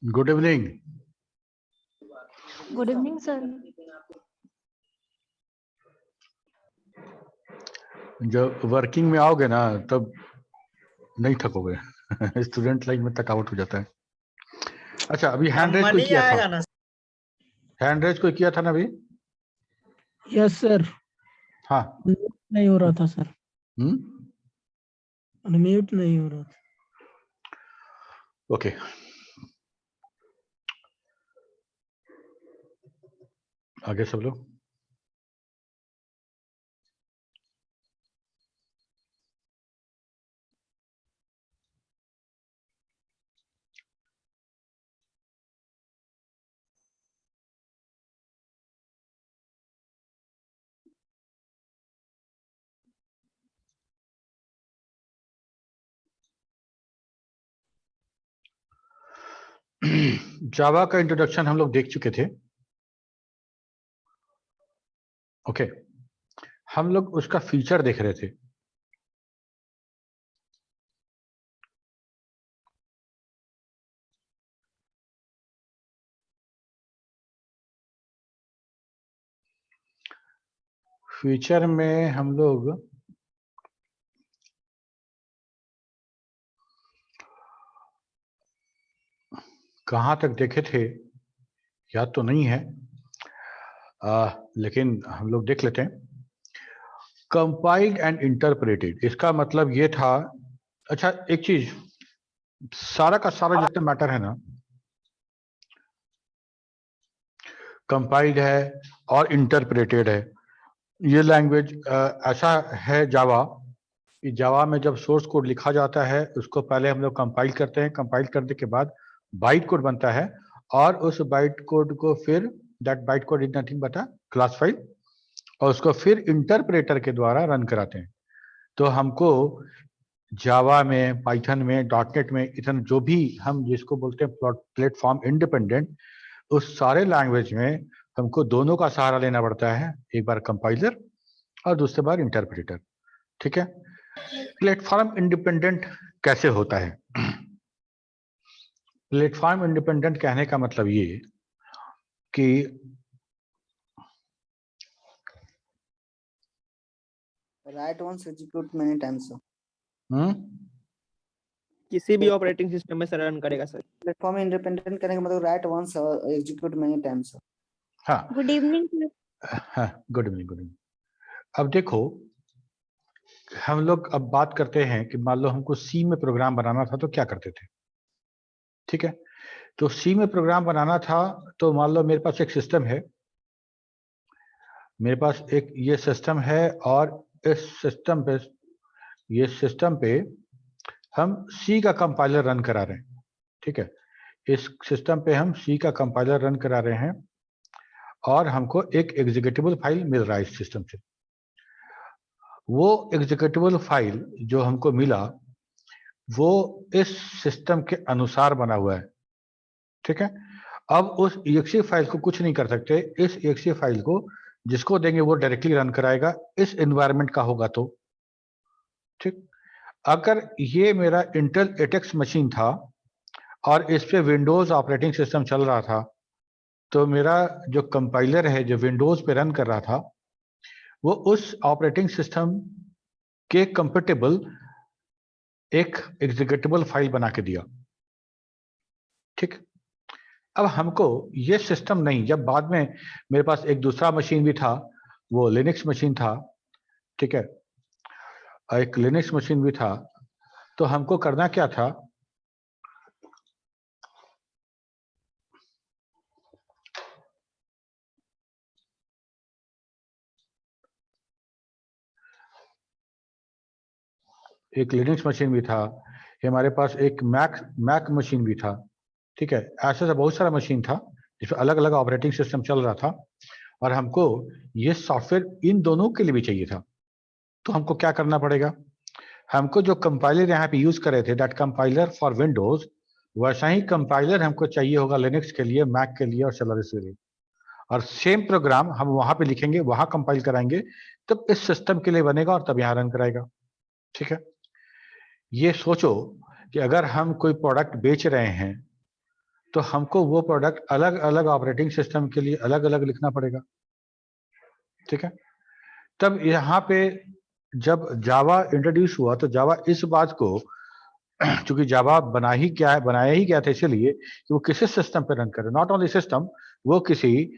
Good evening. Good evening sir. जब working में आओगे ना तब नहीं थकोगे। स्टूडेंट लाइफ में थकावट हो जाता है। अच्छा, अभी हैंड रेज कोई किया था? हैंड रेज कोई किया था ना अभी? Yes sir. हाँ, नहीं हो रहा था सर, अनम्यूट नहीं हो रहा था। ओके। आगे सब लोग। जावा का इंट्रोडक्शन हम लोग देख चुके थे। ओके, हम लोग उसका फीचर देख रहे थे। फीचर में हम लोग कहाँ तक देखे थे याद तो नहीं है, लेकिन हम लोग देख लेते हैं। कंपाइल्ड एंड इंटरप्रेटेड, इसका मतलब ये था। अच्छा, एक चीज, सारा का सारा जितना मैटर है ना, कंपाइल्ड है और इंटरप्रेटेड है। ये लैंग्वेज ऐसा है जावा, कि जावा में जब सोर्स कोड लिखा जाता है उसको पहले हम लोग कंपाइल करते हैं। कंपाइल करने के बाद बाइट कोड बनता है और उस बाइट कोड को फिर that byte code is nothing but a class file, और उसको फिर इंटरप्रेटर के द्वारा रन कराते हैं। तो हमको जावा में, पाइथन में, डॉटनेट में, इतना जो भी हम जिसको बोलते हैं प्लेटफॉर्म इंडिपेंडेंट, उस सारे लैंग्वेज में हमको दोनों का सहारा लेना पड़ता है, एक बार कंपाइलर और दूसरी बार इंटरप्रेटर। ठीक है, प्लेटफॉर्म इंडिपेंडेंट कैसे होता है? प्लेटफॉर्म इंडिपेंडेंट कहने का मतलब ये कि write once execute many times. किसी भी ऑपरेटिंग सिस्टम में रन करेगा सर। प्लेटफॉर्म इंडिपेंडेंट करने का मतलब write once execute many times. हाँ, गुड इवनिंग सर। हाँ, गुड इवनिंग, गुड इवनिंग। अब देखो, हम लोग अब बात करते हैं कि मान लो हमको सी में प्रोग्राम बनाना था तो क्या करते थे। ठीक है, तो सी में प्रोग्राम बनाना था तो मान लो मेरे पास एक सिस्टम है, मेरे पास एक ये सिस्टम है और इस सिस्टम पे हम सी का कंपाइलर रन करा रहे हैं। ठीक है, इस सिस्टम पे हम सी का कंपाइलर रन करा रहे हैं और हमको एक एग्जीक्यूटेबल फाइल मिल रहा है इस सिस्टम से। वो एग्जीक्यूटेबल फाइल जो हमको मिला वो इस सिस्टम के अनुसार बना हुआ है। ठीक है, अब उस exe फाइल को कुछ नहीं कर सकते। इस exe फाइल को जिसको देंगे वो डायरेक्टली रन कराएगा, इस एनवायरनमेंट का होगा तो। ठीक, अगर ये मेरा इंटेल एटेक्स मशीन था और इस पे विंडोज ऑपरेटिंग सिस्टम चल रहा था, तो मेरा जो कंपाइलर है जो विंडोज पे रन कर रहा था वो उस ऑपरेटिंग सिस्टम के कंपेटेबल एक एग्जीक्यूटेबल फाइल बना के दिया। ठीक, अब हमको ये सिस्टम नहीं, जब बाद में मेरे पास एक दूसरा मशीन भी था, वो लिनक्स मशीन था। ठीक है, एक लिनक्स मशीन भी था, तो हमको करना क्या था, एक लिनक्स मशीन भी था, हमारे पास एक मैक मशीन भी था। ठीक है, ऐसा बहुत सारा मशीन था जिसमें अलग अलग ऑपरेटिंग सिस्टम चल रहा था और हमको ये सॉफ्टवेयर इन दोनों के लिए भी चाहिए था। तो हमको क्या करना पड़ेगा, हमको जो कंपाइलर यहाँ पे यूज कर रहे थे दैट कंपाइलर फॉर विंडोज, वैसा ही कंपाइलर हमको चाहिए होगा लिनक्स के लिए, मैक के लिए और सोलारिस के लिए। और सेम प्रोग्राम हम वहां पे लिखेंगे, वहां कंपाइल कराएंगे, तब इस सिस्टम के लिए बनेगा और तब यहाँ रन कराएगा। ठीक है, ये सोचो कि अगर हम कोई प्रोडक्ट बेच रहे हैं तो हमको वो प्रोडक्ट अलग अलग ऑपरेटिंग सिस्टम के लिए अलग अलग लिखना पड़ेगा, ठीक है। तब यहाँ पे जब जावा इंट्रोड्यूस हुआ तो जावा इस बात को, चूंकि जावा बनाया ही क्या था इसलिए कि वो किसी सिस्टम पे रन करे, नॉट ओनली सिस्टम, वो किसी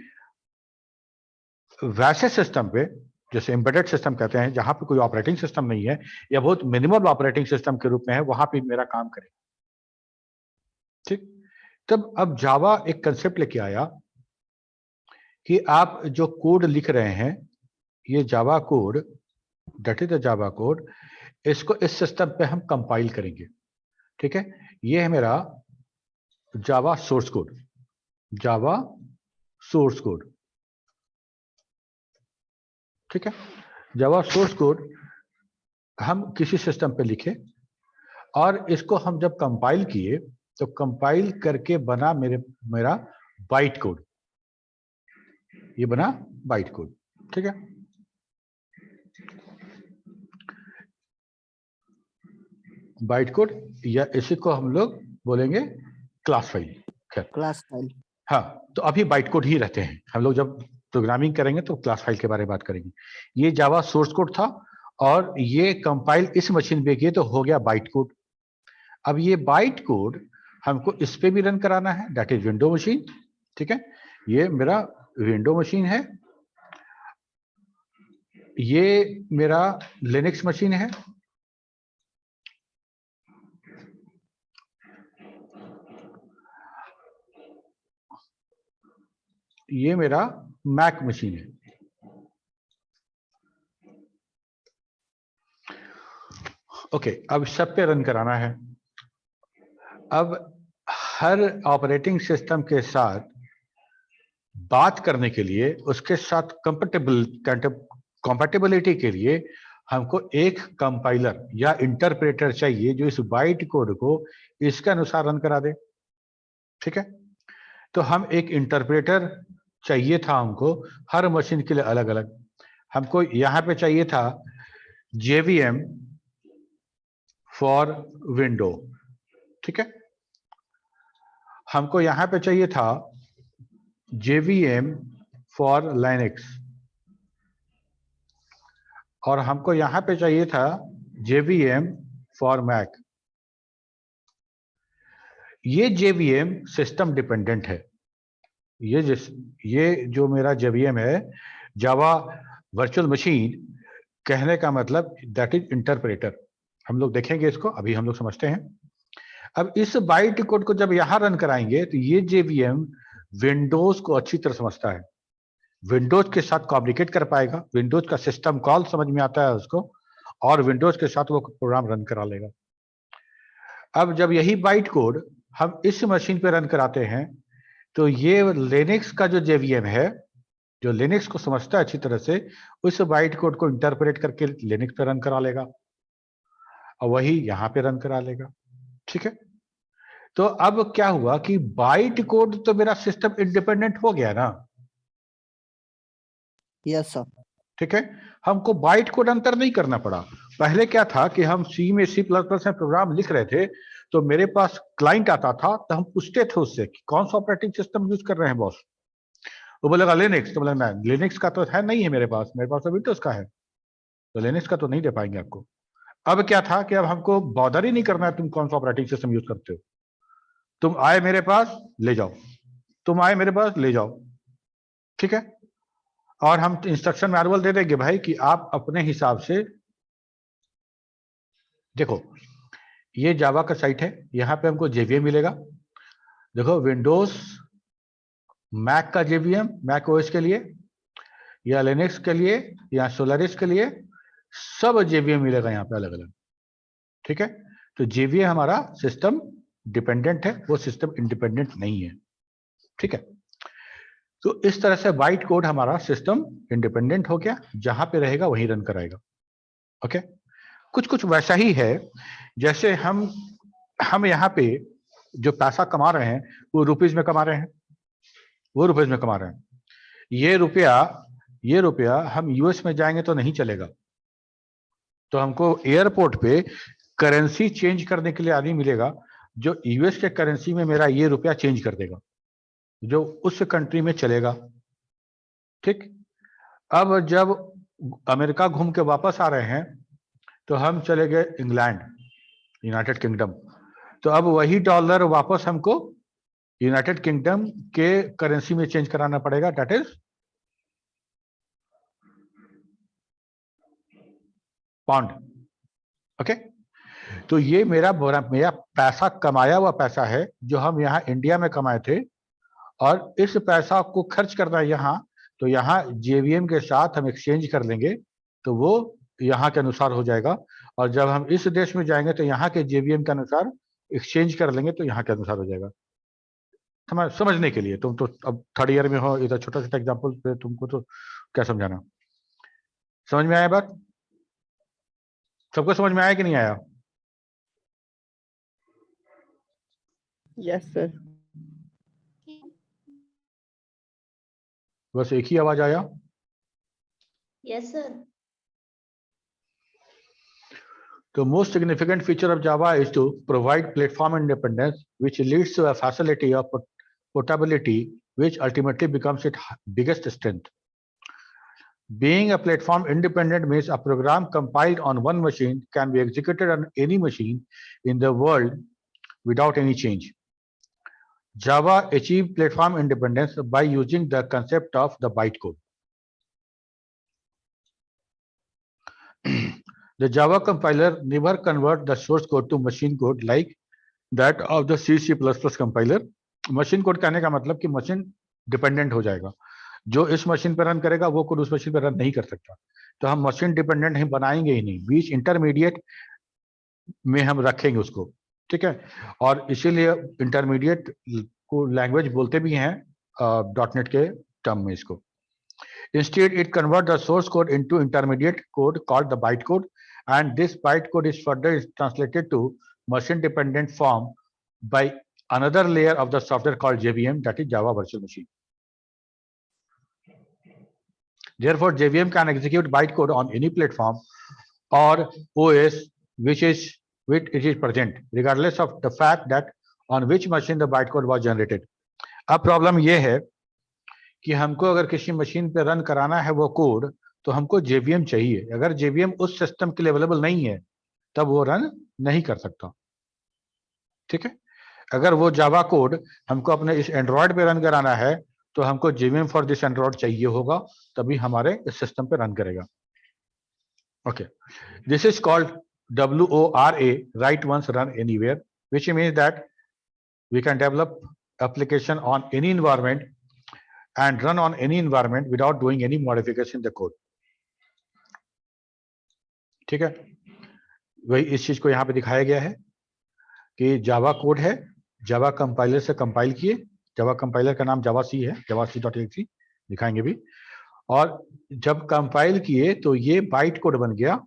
वैसे सिस्टम पे जैसे एम्बेडेड सिस्टम कहते हैं जहां पे कोई ऑपरेटिंग सिस्टम नहीं है या बहुत मिनिमम ऑपरेटिंग सिस्टम के रूप में है, वहां पे मेरा काम करे, ठीक। तब अब जावा एक कंसेप्ट लेके आया कि आप जो कोड लिख रहे हैं, ये Java code, that is the Java code, इसको इस सिस्टम पे हम कंपाइल करेंगे, ठीक है। ये है मेरा Java source code, Java source code, ठीक है। जावा सोर्स कोड हम किसी सिस्टम पे लिखे और इसको हम जब कंपाइल किए तो कंपाइल करके बना मेरा बाइट कोड, ये बना बाइट कोड, ठीक है। बाइट कोड या इसी को हम लोग बोलेंगे क्लास फाइल, खैर क्लास फाइल। हाँ, तो अभी बाइट कोड ही रहते हैं, हम लोग जब प्रोग्रामिंग करेंगे तो क्लास फाइल के बारे में बात करेंगे। ये जावा सोर्स कोड था और ये कंपाइल इस मशीन पे किए तो हो गया बाइट कोड। अब ये बाइट कोड हमको इस पे भी रन कराना है, दैट इज विंडो मशीन, ठीक है। ये मेरा विंडो मशीन है, ये मेरा लिनक्स मशीन है, ये मेरा मैक मशीन है। ओके, अब सब पे रन कराना है। अब हर ऑपरेटिंग सिस्टम के साथ बात करने के लिए, उसके साथ कंपैटिबिलिटी के लिए हमको एक कंपाइलर या इंटरप्रेटर चाहिए जो इस बाइट कोड को इसके अनुसार रन करा दे, ठीक है। तो हम एक इंटरप्रेटर चाहिए था हमको हर मशीन के लिए अलग अलग। हमको यहाँ पे चाहिए था JVM फॉर विंडो, ठीक है। हमको यहाँ पे चाहिए था JVM फॉर लाइनक्स और हमको यहाँ पे चाहिए था JVM फॉर मैक। ये JVM सिस्टम डिपेंडेंट है। ये जो मेरा JVM है, जावा वर्चुअल मशीन, कहने का मतलब दैट इज इंटरप्रेटर। हम लोग देखेंगे इसको, अभी हम लोग समझते हैं। अब इस बाइट कोड को जब यहां रन कराएंगे तो ये JVM विंडोज को अच्छी तरह समझता है, विंडोज के साथ कम्युनिकेट कर पाएगा, विंडोज का सिस्टम कॉल समझ में आता है उसको और विंडोज के साथ वो प्रोग्राम रन करा लेगा। अब जब यही बाइट कोड हम इस मशीन पे रन कराते हैं तो ये लिनक्स का जो JVM है, जो लिनक्स को समझता है अच्छी तरह से, उस बाइट कोड को इंटरप्रेट करके लिनक्स पे रन करा लेगा और वही यहां पे रन करा लेगा, ठीक है। तो अब क्या हुआ कि बाइट कोड तो मेरा सिस्टम इंडिपेंडेंट हो गया ना, यस सर। ठीक है। हमको बाइट कोड अंतर नहीं करना पड़ा। पहले क्या था कि हम C में C++ में प्रोग्राम लिख रहे थे तो मेरे पास क्लाइंट आता था तो हम पूछते थे उससे कि कौन सा ऑपरेटिंग सिस्टम यूज कर रहे हैं बॉस। वो बोलेगा लिनक्स, तो बोला मैं लिनक्स का तो है नहीं है मेरे पास तो विंडोज का है, तो लिनक्स का तो नहीं दे पाएंगे आपको। अब क्या था कि अब हमको बॉदर ही नहीं करना है तुम कौन सा ऑपरेटिंग सिस्टम यूज करते हो, तुम आए मेरे पास ले जाओ, तुम आए मेरे पास ले जाओ, ठीक है। और हम इंस्ट्रक्शन मैनुअल दे देंगे भाई कि आप अपने हिसाब से देखो। ये जावा का साइट है, यहाँ पे हमको JVM मिलेगा। देखो विंडोज मैक का JVM, मैक OS के लिए या लिनक्स के लिए या सोलारिस के लिए सब JVM मिलेगा यहाँ पे अलग अलग, ठीक है। तो JVM हमारा सिस्टम डिपेंडेंट है, वो सिस्टम इंडिपेंडेंट नहीं है, ठीक है। तो इस तरह से बाइट कोड हमारा सिस्टम इंडिपेंडेंट हो गया, जहां पे रहेगा वहीं रन कराएगा, ओके। कुछ वैसा ही है जैसे हम यहाँ पे जो पैसा कमा रहे हैं वो रुपीज में कमा रहे हैं, ये रुपया हम US में जाएंगे तो नहीं चलेगा, तो हमको एयरपोर्ट पे करेंसी चेंज करने के लिए आदमी मिलेगा, जो यूएस के करेंसी में मेरा ये रुपया चेंज कर देगा, जो उस कंट्री में चलेगा। ठीक, अब जब अमेरिका घूम के वापस आ रहे हैं तो हम चले गए इंग्लैंड, यूनाइटेड किंगडम, तो अब वही डॉलर वापस हमको यूनाइटेड किंगडम के करेंसी में चेंज कराना पड़ेगा, दैट इज पाउंड। ओके, तो ये मेरा पैसा, कमाया हुआ पैसा है जो हम यहाँ इंडिया में कमाए थे, और इस पैसा को खर्च करना है यहाँ, तो यहाँ जेवीएम के साथ हम एक्सचेंज कर लेंगे तो वो यहाँ के अनुसार हो जाएगा, और जब हम इस देश में जाएंगे तो यहाँ के जेवीएम के अनुसार एक्सचेंज कर लेंगे तो यहाँ के अनुसार हो जाएगा। समझने के लिए, तुम तो अब थर्ड ईयर में हो, इधर छोटा छोटा एग्जाम्पल पे तुमको तो क्या समझाना। समझ में आया बात? सबको समझ में आया कि नहीं आया? Yes sir. बस एक ही आवाज आया? Yes sir. The most significant feature of Java is to provide platform independence, which leads to a facility of portability, which ultimately becomes its biggest strength. Being a platform independent means a program compiled on one machine can be executed on any machine in the world without any change. Java achieved platform independence by using the concept of the bytecode. The Java compiler never converts the source code to machine code like that of the C++ compiler. Machine code कहने का मतलब कि machine dependent हो जाएगा, जो इस machine पर run करेगा वो कोड उस मशीन पर रन नहीं कर सकता, तो हम मशीन डिपेंडेंट ही बनाएंगे ही नहीं, बीच इंटरमीडिएट में हम रखेंगे उसको। ठीक है, और इसीलिए इंटरमीडिएट को लैंग्वेज बोलते भी हैं .NET के टर्म में इसको। Instead, it converts the source code into intermediate code called the bytecode, and this bytecode is further translated to machine-dependent form by another layer of the software called JVM, that is Java Virtual Machine. Therefore, JVM can execute bytecode on any platform or OS which it is present, regardless of the fact that on which machine the bytecode was generated. अब problem ये है कि हमको अगर किसी machine पे run कराना है वो कोड, तो हमको JVM चाहिए। अगर JVM उस सिस्टम के लिए अवेलेबल नहीं है तब वो रन नहीं कर सकता। ठीक है, अगर वो जावा कोड हमको अपने इस एंड्रॉयड पे रन कराना है तो हमको JVM फॉर दिस एंड्रॉयड चाहिए होगा, तभी हमारे इस सिस्टम पे रन करेगा। Okay, this is called WORA, write once run anywhere, which means that we can develop application on any environment and run on any environment without doing any modification in the code. ठीक है, वही इस चीज को यहाँ पे दिखाया गया है कि जावा कोड है, जावा कंपाइलर से कंपाइल किए, जावा कंपाइलर का नाम जावा सी है, जावा C.exe दिखाएंगे भी, और जब कंपाइल किए तो ये बाइट कोड बन गया,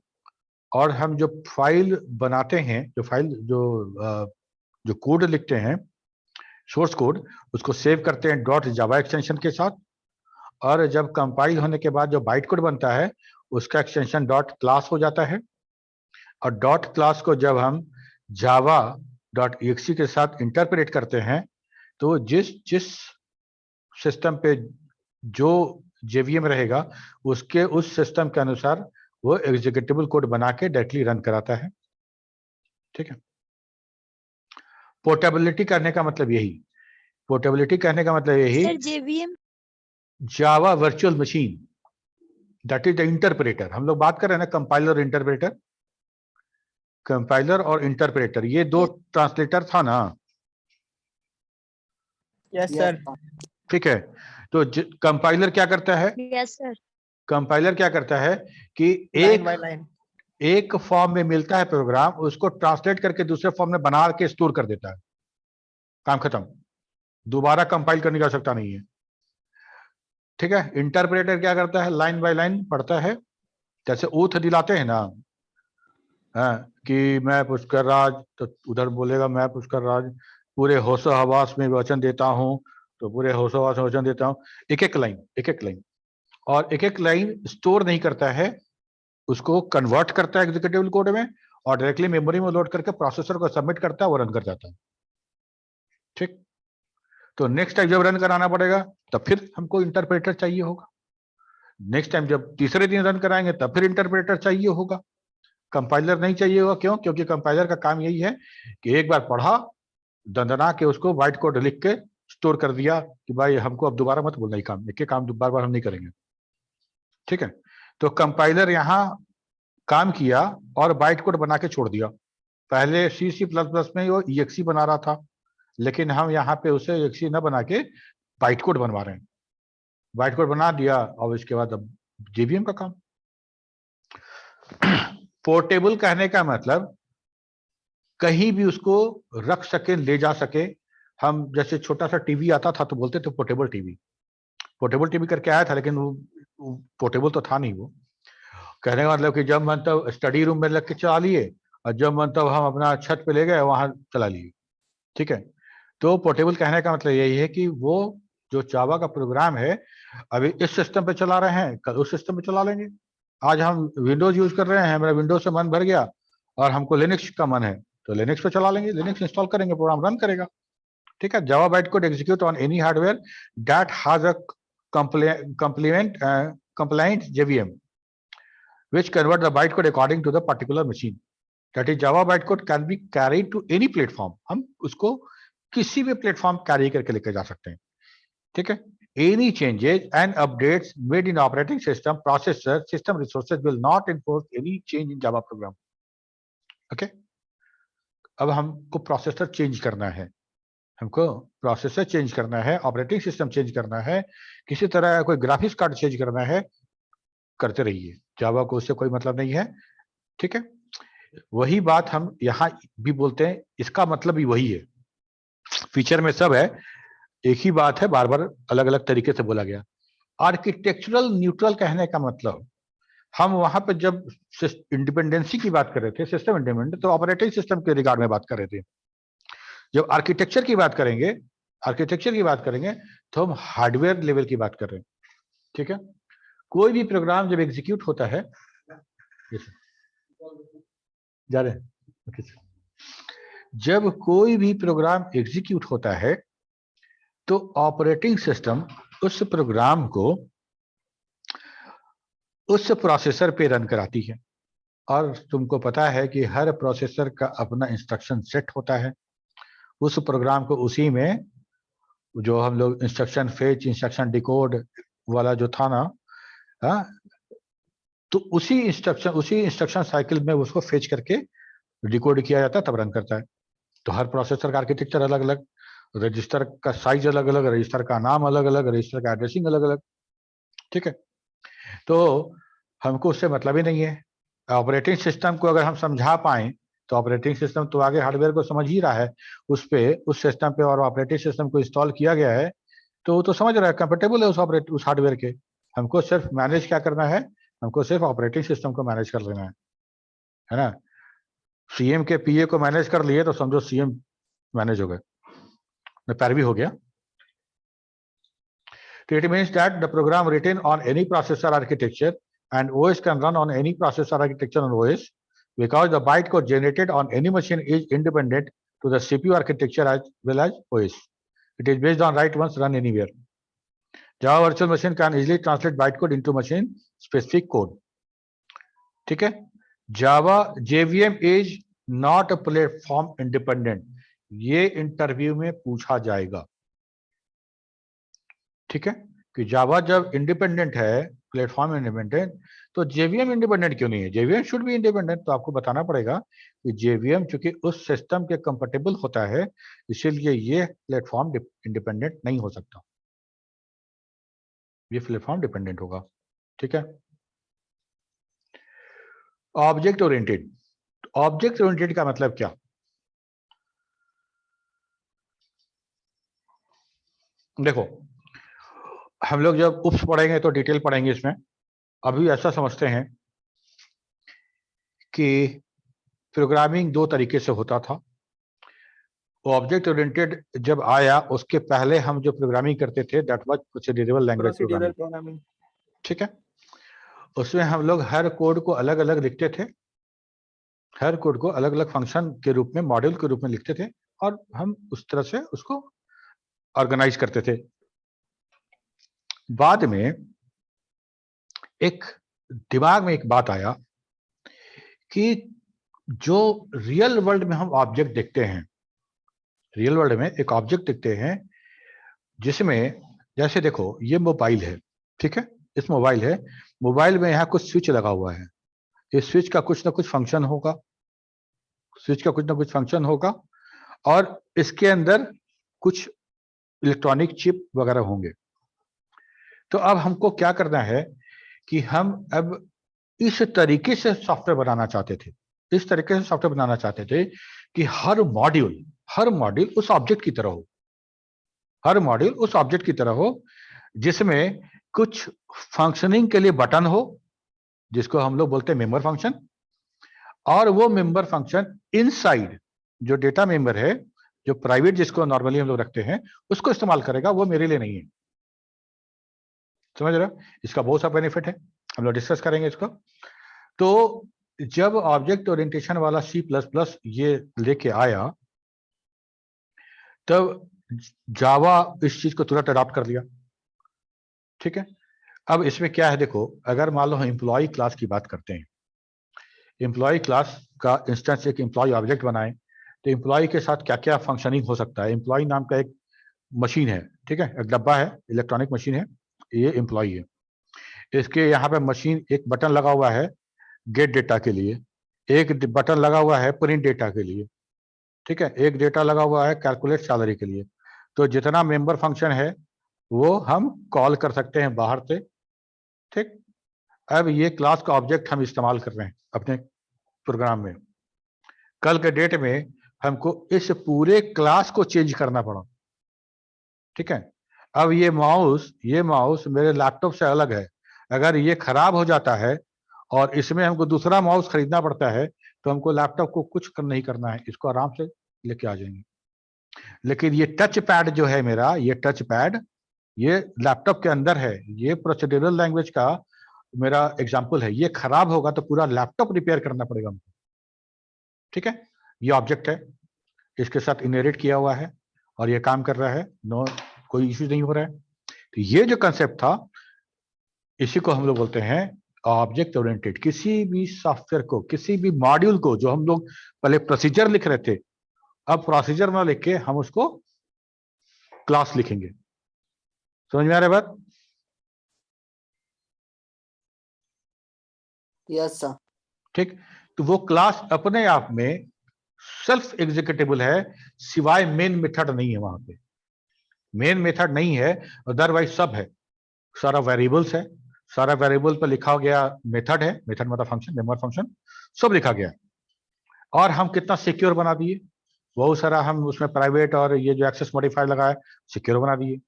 और हम जो फाइल बनाते हैं, जो फाइल जो कोड लिखते हैं सोर्स कोड, उसको सेव करते हैं .java एक्सटेंशन के साथ, और जब कंपाइल होने के बाद जो बाइट कोड बनता है उसका एक्सटेंशन .class हो जाता है, और .class को जब हम java.exe के साथ इंटरप्रेट करते हैं तो जिस सिस्टम पे जो JVM रहेगा उसके उस सिस्टम के अनुसार वो एग्जीक्यूटेबल कोड बना के डायरेक्टली रन कराता है। ठीक है, पोर्टेबिलिटी करने का मतलब यही, पोर्टेबिलिटी कहने का मतलब यही, sir JVM Java virtual machine, that is the interpreter. हम लोग बात कर रहे हैं ना कंपाइलर और इंटरप्रेटर, कंपाइलर और इंटरप्रेटर ये दो ट्रांसलेटर था ना। Yes sir. ठीक है, तो कंपाइलर क्या करता है? Yes sir. कंपाइलर क्या करता है कि एक फॉर्म में मिलता है प्रोग्राम, उसको ट्रांसलेट करके दूसरे फॉर्म में बना के स्टोर कर देता है, काम खत्म, दोबारा कंपाइल करने की आवश्यकता नहीं है। ठीक है, इंटरप्रेटर क्या करता है? लाइन बाय लाइन पढ़ता है, जैसे ओथ दिलाते हैं ना, कि मैं पुष्कर राज, तो उधर बोलेगा मैं पुष्कर राज पूरे होशो हवास में वचन देता हूं, तो पूरे होशो हवास में वचन देता हूं, एक एक लाइन, और एक एक लाइन स्टोर नहीं करता है, उसको कन्वर्ट करता है एग्जीक्यूटेबल कोड में और डायरेक्टली मेमोरी में लोड करके प्रोसेसर को सबमिट करता है, वो रन कर जाता है। ठीक, तो नेक्स्ट टाइम जब रन कराना पड़ेगा तब फिर हमको इंटरप्रेटर चाहिए होगा, नेक्स्ट टाइम जब तीसरे दिन रन कराएंगे तब फिर इंटरप्रेटर चाहिए होगा, कंपाइलर नहीं चाहिए होगा। क्यों? क्योंकि कंपाइलर का काम यही है कि एक बार पढ़ा, दंदना के उसको व्हाइट कोड लिख के स्टोर कर दिया कि भाई हमको अब दोबारा मत बोलना, ही काम एक काम बार बार हम नहीं करेंगे। ठीक है, तो कंपाइलर यहाँ काम किया और बाइट कोड बना के छोड़ दिया। पहले C++ में वो EXE बना रहा था, लेकिन हम यहाँ पे उसे EXE न बना के बाइट कोड बनवा रहे हैं। बाइट कोड बना दिया और इसके बाद अब JVM का काम। पोर्टेबल कहने का मतलब कहीं भी उसको रख सके, ले जा सके। हम जैसे छोटा सा टीवी आता था तो बोलते थे पोर्टेबल टीवी, पोर्टेबल टीवी करके आया था, लेकिन वो पोर्टेबल तो था नहीं। वो कहने का मतलब कि जब मन तब स्टडी रूम में लग के चला लिए और जब मन तब हम अपना छत पे ले गए वहां चला लिए। ठीक है, तो पोर्टेबल कहने का मतलब यही है कि वो जो जावा का प्रोग्राम है अभी इस सिस्टम पे चला रहे हैं, कल उस सिस्टम पे चला लेंगे। आज हम विंडोज यूज कर रहे हैं, मेरा विंडोज से मन भर गया और हमको लिनक्स का मन है तो लिनक्स पे चला लेंगे, लिनक्स इंस्टॉल करेंगे, प्रोग्राम रन करेगा। ठीक है, जावा byte code execute on any hardware that has a compliant JVM which convert the bytecode according to the particular machine. That is, Java bytecode can be carried to any platform. हम उसको किसी भी platform carry करके लेके जा सकते हैं। ठीक है, any changes and updates made in operating system, processor, system resources will not enforce any change in Java program. Okay, अब हमको प्रोसेसर चेंज करना है, हमको प्रोसेसर चेंज करना है, ऑपरेटिंग सिस्टम चेंज करना है, किसी तरह कोई ग्राफिक्स कार्ड चेंज करना है, करते रहिए, जावा को उससे कोई मतलब नहीं है। ठीक है, वही बात हम यहाँ भी बोलते हैं, इसका मतलब भी वही है, फीचर में सब है, एक ही बात है, बार बार अलग अलग तरीके से बोला गया। आर्किटेक्चरल न्यूट्रल कहने का मतलब, हम वहां पर जब इंडिपेंडेंसी की बात कर रहे थे, सिस्टम इंडिपेंडेंट, तो ऑपरेटिंग सिस्टम के रिगार्ड में बात कर रहे थे। जब आर्किटेक्चर की बात करेंगे, तो हम हार्डवेयर लेवल की बात कर रहे हैं। ठीक है, कोई भी प्रोग्राम जब एग्जीक्यूट होता है, जा रहे हैं, जब कोई भी प्रोग्राम एग्जीक्यूट होता है तो ऑपरेटिंग सिस्टम उस प्रोग्राम को उस प्रोसेसर पे रन कराती है। और तुमको पता है कि हर प्रोसेसर का अपना इंस्ट्रक्शन सेट होता है, उस प्रोग्राम को उसी में जो हम लोग इंस्ट्रक्शन फेच, इंस्ट्रक्शन डिकोड वाला जो था ना, तो उसी इंस्ट्रक्शन साइकिल में उसको फेच करके डिकोड किया जाता है, तब रन करता है। तो हर प्रोसेसर का आर्किटेक्चर अलग अलग, रजिस्टर का साइज अलग अलग, रजिस्टर का नाम अलग अलग, रजिस्टर का एड्रेसिंग अलग अलग। ठीक है, तो हमको उससे मतलब ही नहीं है। ऑपरेटिंग सिस्टम को अगर हम समझा पाए तो ऑपरेटिंग सिस्टम तो आगे हार्डवेयर को समझ ही रहा है, उस सिस्टम पे और ऑपरेटिंग सिस्टम को इंस्टॉल किया गया है, तो वो तो समझ रहा है, कंफर्टेबल है उस हार्डवेयर के। हमको सिर्फ मैनेज क्या करना है, हमको सिर्फ ऑपरेटिंग सिस्टम को मैनेज कर लेना है ना। सीएम के पीए को मैनेज कर लिए तो समझो सीएम मैनेज हो गए, पैरवी हो गया। So it means that the program written on any processor architecture and OS can run on any processor architecture on OS because the bytecode generated on any machine is independent to the CPU architecture as well as OS. It is based on write once, run anywhere. Java virtual machine can easily translate bytecode into machine specific code. ठीक है, Java JVM is not a platform independent. ये interview में पूछा जाएगा। ठीक है, कि जावा जब इंडिपेंडेंट है, प्लेटफॉर्म इंडिपेंडेंट, तो जेवीएम इंडिपेंडेंट क्यों नहीं है? JVM should be independent. तो आपको बताना पड़ेगा कि जेवीएम चूंकि उस सिस्टम के कंफर्टेबल होता है, इसीलिए ये प्लेटफॉर्म इंडिपेंडेंट नहीं हो सकता, ये प्लेटफॉर्म डिपेंडेंट होगा। ठीक है, ऑब्जेक्ट ओरिएंटेड। ऑब्जेक्ट ओरिएंटेड का मतलब क्या? देखो, हम लोग जब उप्स पढ़ेंगे तो डिटेल पढ़ेंगे इसमें। अभी ऐसा समझते हैं कि प्रोग्रामिंग दो तरीके से होता था। ऑब्जेक्ट ओरिएंटेड जब आया, उसके पहले हम जो प्रोग्रामिंग करते थे that was procedural language programming. ठीक है, उसमें हम लोग हर कोड को अलग अलग लिखते थे, हर कोड को अलग अलग फंक्शन के रूप में, मॉड्यूल के रूप में लिखते थे और हम उस तरह से उसको ऑर्गेनाइज करते थे। बाद में एक दिमाग में एक बात आया कि जो रियल वर्ल्ड में हम ऑब्जेक्ट देखते हैं, रियल वर्ल्ड में एक ऑब्जेक्ट देखते हैं जिसमें, जैसे देखो ये मोबाइल है, ठीक है, इस मोबाइल में यहाँ कुछ स्विच लगा हुआ है, इस स्विच का कुछ ना कुछ फंक्शन होगा, स्विच का कुछ ना कुछ फंक्शन होगा और इसके अंदर कुछ इलेक्ट्रॉनिक चिप वगैरह होंगे। तो अब हमको क्या करना है कि हम अब इस तरीके से सॉफ्टवेयर बनाना चाहते थे, इस तरीके से सॉफ्टवेयर बनाना चाहते थे कि हर मॉड्यूल उस ऑब्जेक्ट की तरह हो, हर मॉड्यूल उस ऑब्जेक्ट की तरह हो, जिसमें कुछ फंक्शनिंग के लिए बटन हो, जिसको हम लोग बोलते हैं मेंबर फंक्शन, और वो मेंबर फंक्शन इनसाइड जो डेटा मेंबर है, जो प्राइवेट जिसको नॉर्मली हम लोग रखते हैं, उसको इस्तेमाल करेगा, वो मेरे लिए नहीं है। समझ रहे हो? इसका बहुत सा बेनिफिट है, हम लोग डिस्कस करेंगे इसको। तो जब ऑब्जेक्ट ओरिएंटेशन वाला C++ ये लेके आया, तब जावा इस चीज को तुरंत अडॉप्ट कर लिया, ठीक है। अब इसमें क्या है, देखो, अगर मान लो हम एम्प्लॉय क्लास की बात करते हैं, एम्प्लॉय क्लास का इंस्टेंस एक एम्प्लॉय ऑब्जेक्ट बनाए, तो एम्प्लॉय के साथ क्या क्या फंक्शनिंग हो सकता है। एम्प्लॉय नाम का एक मशीन है, ठीक है, एक डब्बा है, इलेक्ट्रॉनिक मशीन है, ये एम्प्लॉय है। इसके यहाँ पे मशीन, एक बटन लगा हुआ है गेट डेटा के लिए, एक बटन लगा हुआ है प्रिंट डेटा के लिए, ठीक है, एक डेटा लगा हुआ है कैलकुलेट सैलरी के लिए। तो जितना मेंबर फंक्शन है वो हम कॉल कर सकते हैं बाहर से, ठीक। अब ये क्लास का ऑब्जेक्ट हम इस्तेमाल कर रहे हैं अपने प्रोग्राम में। कल के डेट में हमको इस पूरे क्लास को चेंज करना पड़ा, ठीक है। अब ये माउस मेरे लैपटॉप से अलग है, अगर ये खराब हो जाता है और इसमें हमको दूसरा माउस खरीदना पड़ता है, तो हमको लैपटॉप को कुछ नहीं करना है, इसको आराम से लेके आ जाएंगे। लेकिन ये टच पैड जो है मेरा, ये टच पैड ये लैपटॉप के अंदर है, ये प्रोसीड्यूरल लैंग्वेज का मेरा एग्जांपल है, ये खराब होगा तो पूरा लैपटॉप रिपेयर करना पड़ेगा हमको, ठीक है। ये ऑब्जेक्ट है, इसके साथ इनहेरिट किया हुआ है और ये काम कर रहा है, नो कोई इश्यू नहीं हो रहा है। तो ये जो कंसेप्ट था, इसी को हम लोग बोलते हैं ऑब्जेक्ट ओरिएंटेड। किसी भी सॉफ्टवेयर को, किसी भी मॉड्यूल को, जो हम लोग पहले प्रोसीजर लिख रहे थे, अब प्रोसीजर ना लिख के हम उसको क्लास लिखेंगे। समझ में आ रहा है बात? Yes sir. ठीक, तो वो क्लास अपने आप में सेल्फ एग्जीक्यूटेबल है, सिवाय मेन मेथड नहीं है, वहां पे मेन मेथड नहीं है, अदरवाइज सब है, सारा वेरिएबल्स है, सारा वेरिएबल पर लिखा गया मेथड है, मेथड मतलब फंक्शन, मेंबर फंक्शन, सब लिखा गया। और हम कितना सिक्योर बना दिए, बहुत सारा हम उसमें प्राइवेट और ये जो एक्सेस मॉडिफायर लगाया, सिक्योर बना दिए।